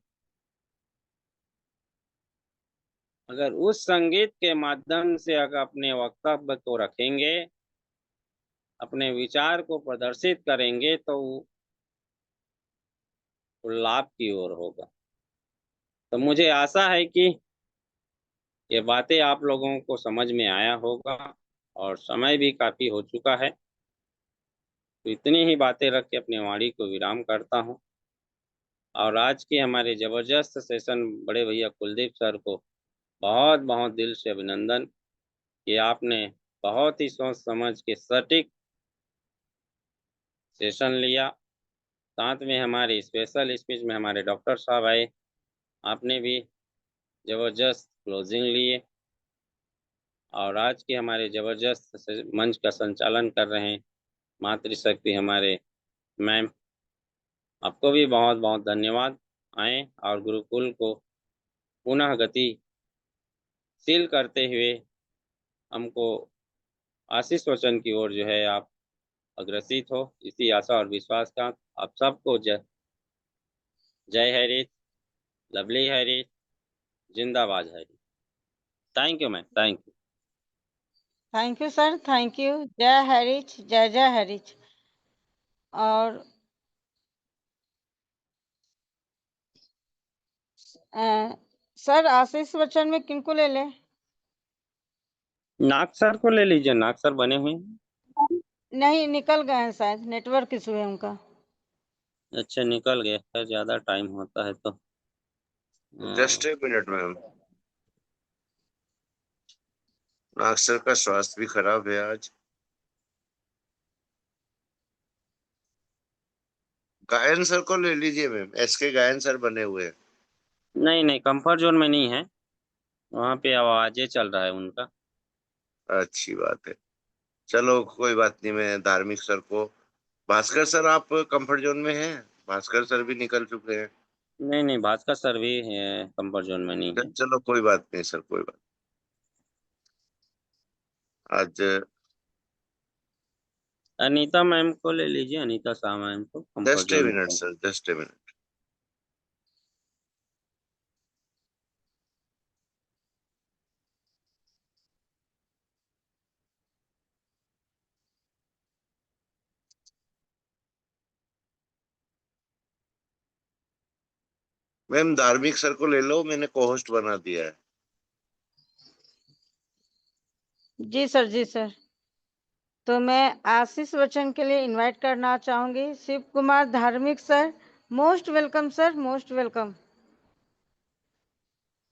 अगर उस संगीत के माध्यम से अगर अपने वक्तव्य को रखेंगे, अपने विचार को प्रदर्शित करेंगे, तो वो लाभ की ओर होगा। तो मुझे आशा है कि ये बातें आप लोगों को समझ में आया होगा, और समय भी काफी हो चुका है, तो इतनी ही बातें रख के अपनी वाणी को विराम करता हूँ। और आज के हमारे जबरदस्त सेशन बड़े भैया कुलदीप सर को बहुत बहुत दिल से अभिनंदन कि आपने बहुत ही सोच समझ के सटीक सेशन लिया। साथ में हमारे स्पेशल स्पीच में हमारे डॉक्टर साहब आए, आपने भी जबरदस्त क्लोजिंग लिए। और आज के हमारे जबरदस्त मंच का संचालन कर रहे हैं मातृशक्ति हमारे मैम, आपको भी बहुत बहुत धन्यवाद। आए और गुरुकुल को पुनः गतिशील करते हुए हमको आशीष वचन की ओर जो है आप अग्रसित हो, इसी आशा और विश्वास का आप सबको जय हरित, लवली हरित, जिंदाबाद हरित। Thank you ma'am, thank you. Thank you sir, thank you. जय हरिच, जय जय हरिच। और सर आशीष वचन में किनको ले लें? नाग सर को ले लीजिए, नाग सर बने हुए हैं। नहीं, निकल गए हैं शायद, नेटवर्क इशू है उनका। अच्छा, निकल गया है, ज्यादा टाइम होता है तो। Just a minute ma'am. Nag sir का स्वास्थ्य भी खराब है आज। गायन सर को ले लीजिए मैम, एसके गायन सर बने हुए हैं। नहीं नहीं, कंफर्ट जोन में नहीं है, वहाँ पे आवाजें चल रहा है उनका। अच्छी बात है, चलो कोई बात नहीं। मैं धार्मिक सर को, भास्कर सर आप कंफर्ट जोन में हैं? भास्कर सर भी निकल चुके हैं। नहीं नहीं, भास्कर सर भी कंफर्ट जोन में नहीं है। चलो कोई बात नहीं सर, कोई बात। आज अनीता मैम को ले लीजिए, अनीता शाह मैम को comfort just a one minute में। Sir, just a minute. Ma'am Dharmik sir को ले लो, मैंने को होस्ट बना दिया है। जी सर, जी सर। तो मैं आशीष वचन के लिए इनवाइट करना चाहूंगी शिव कुमार धार्मिक sir. Most welcome sir, most welcome.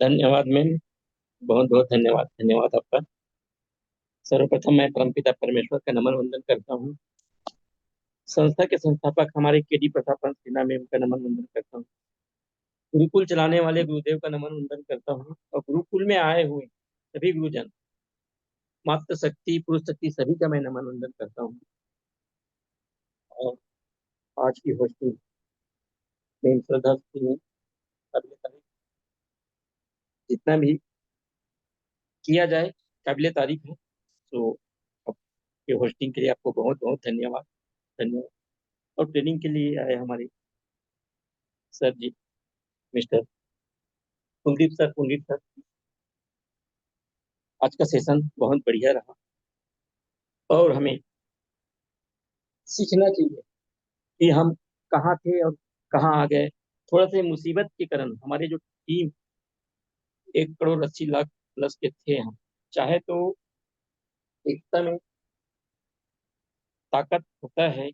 धन्यवाद मैम, बहुत बहुत धन्यवाद, धन्यवाद आपका। सर्वप्रथम मैं परमपिता परमेश्वर का नमन वंदन करता हूँ। संस्था के संस्थापक हमारे केडी प्रताप सिन्हा मैम का नमन वंदन करता हूँ। गुरुकुल चलाने वाले गुरुदेव का नमन वंदन करता हूँ, और गुरुकुल में आए हुए सभी गुरुजन, मातृ शक्ति, पुरुष शक्ति, सभी का मैं नमन वंदन करता हूँ। और आज की होस्टिंग मैम श्रद्धा सिंह, काबिल तारीफ, जितना भी किया जाए काबिल तारीफ है। तो आपके होस्टिंग के लिए आपको बहुत बहुत धन्यवाद, धन्यवाद। और ट्रेनिंग के लिए आए हमारे सर जी, मिस्टर कुलदीप सर, आज का सेशन बहुत बढ़िया रहा, और हमें सीखना चाहिए कि हम कहाँ थे और कहाँ आ गए। थोड़ा सा मुसीबत के कारण हमारे जो टीम 1,80,00,000 प्लस के थे, हम चाहे तो एकता में ताकत होता है।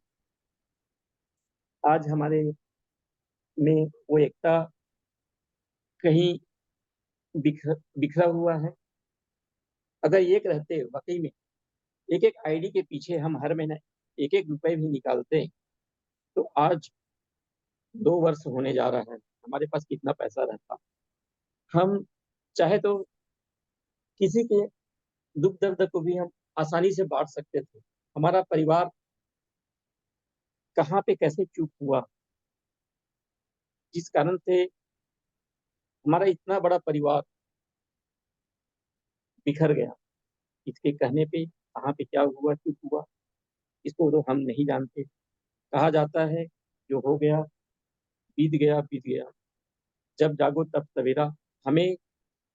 आज हमारे में वो एकता कहीं बिखरा हुआ है। अगर एक रहते वाकई में, एक एक आईडी के पीछे हम हर महीने 1-1 रुपए भी निकालते, तो आज 2 वर्ष होने जा रहा है, हमारे पास कितना पैसा रहता। हम चाहे तो किसी के दुख दर्द को भी हम आसानी से बांट सकते थे। हमारा परिवार कहाँ पे कैसे चूक हुआ, जिस कारण से हमारा इतना बड़ा परिवार बिखर गया, इसके कहने पे कहाँ पे क्या हुआ, चूक हुआ, इसको तो हम नहीं जानते। कहा जाता है जो हो गया बीत गया, बीत गया, जब जागो तब सवेरा। हमें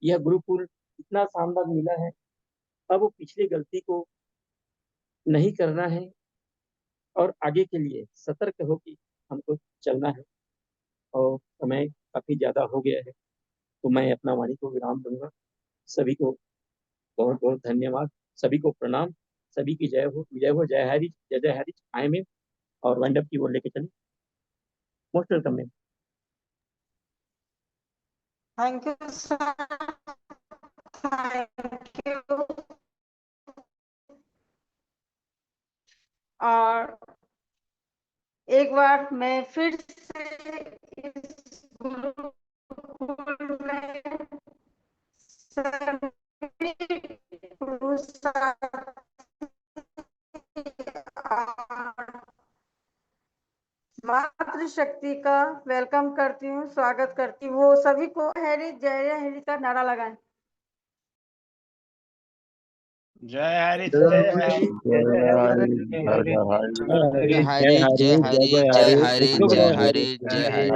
यह गुरुकुल इतना शानदार मिला है, अब पिछली गलती को नहीं करना है, और आगे के लिए सतर्क होकर हमको चलना है। और समय काफी ज्यादा हो गया है, तो मैं अपना वाणी को विराम दूंगा। सभी को बहुत बहुत धन्यवाद, सभी को प्रणाम, सभी की जय हो, विजय हो। जय हरि, जय जय हरि। आए में और वाइंड अप की ओर लेके चले। Most welcome ma'am. Thank you sir, thank you. और एक बार मैं फिर से इस गुरुकुल में सभी मातृशक्ति का वेलकम करती हूँ, स्वागत करती हूँ। वो सभी को हरि जय हरि का नारा लगाएं। जय हरि, जय हरि, जय हरि, जय हरि, जय हरि, जय हरि, जय हरि, जय हरि, जय हरि।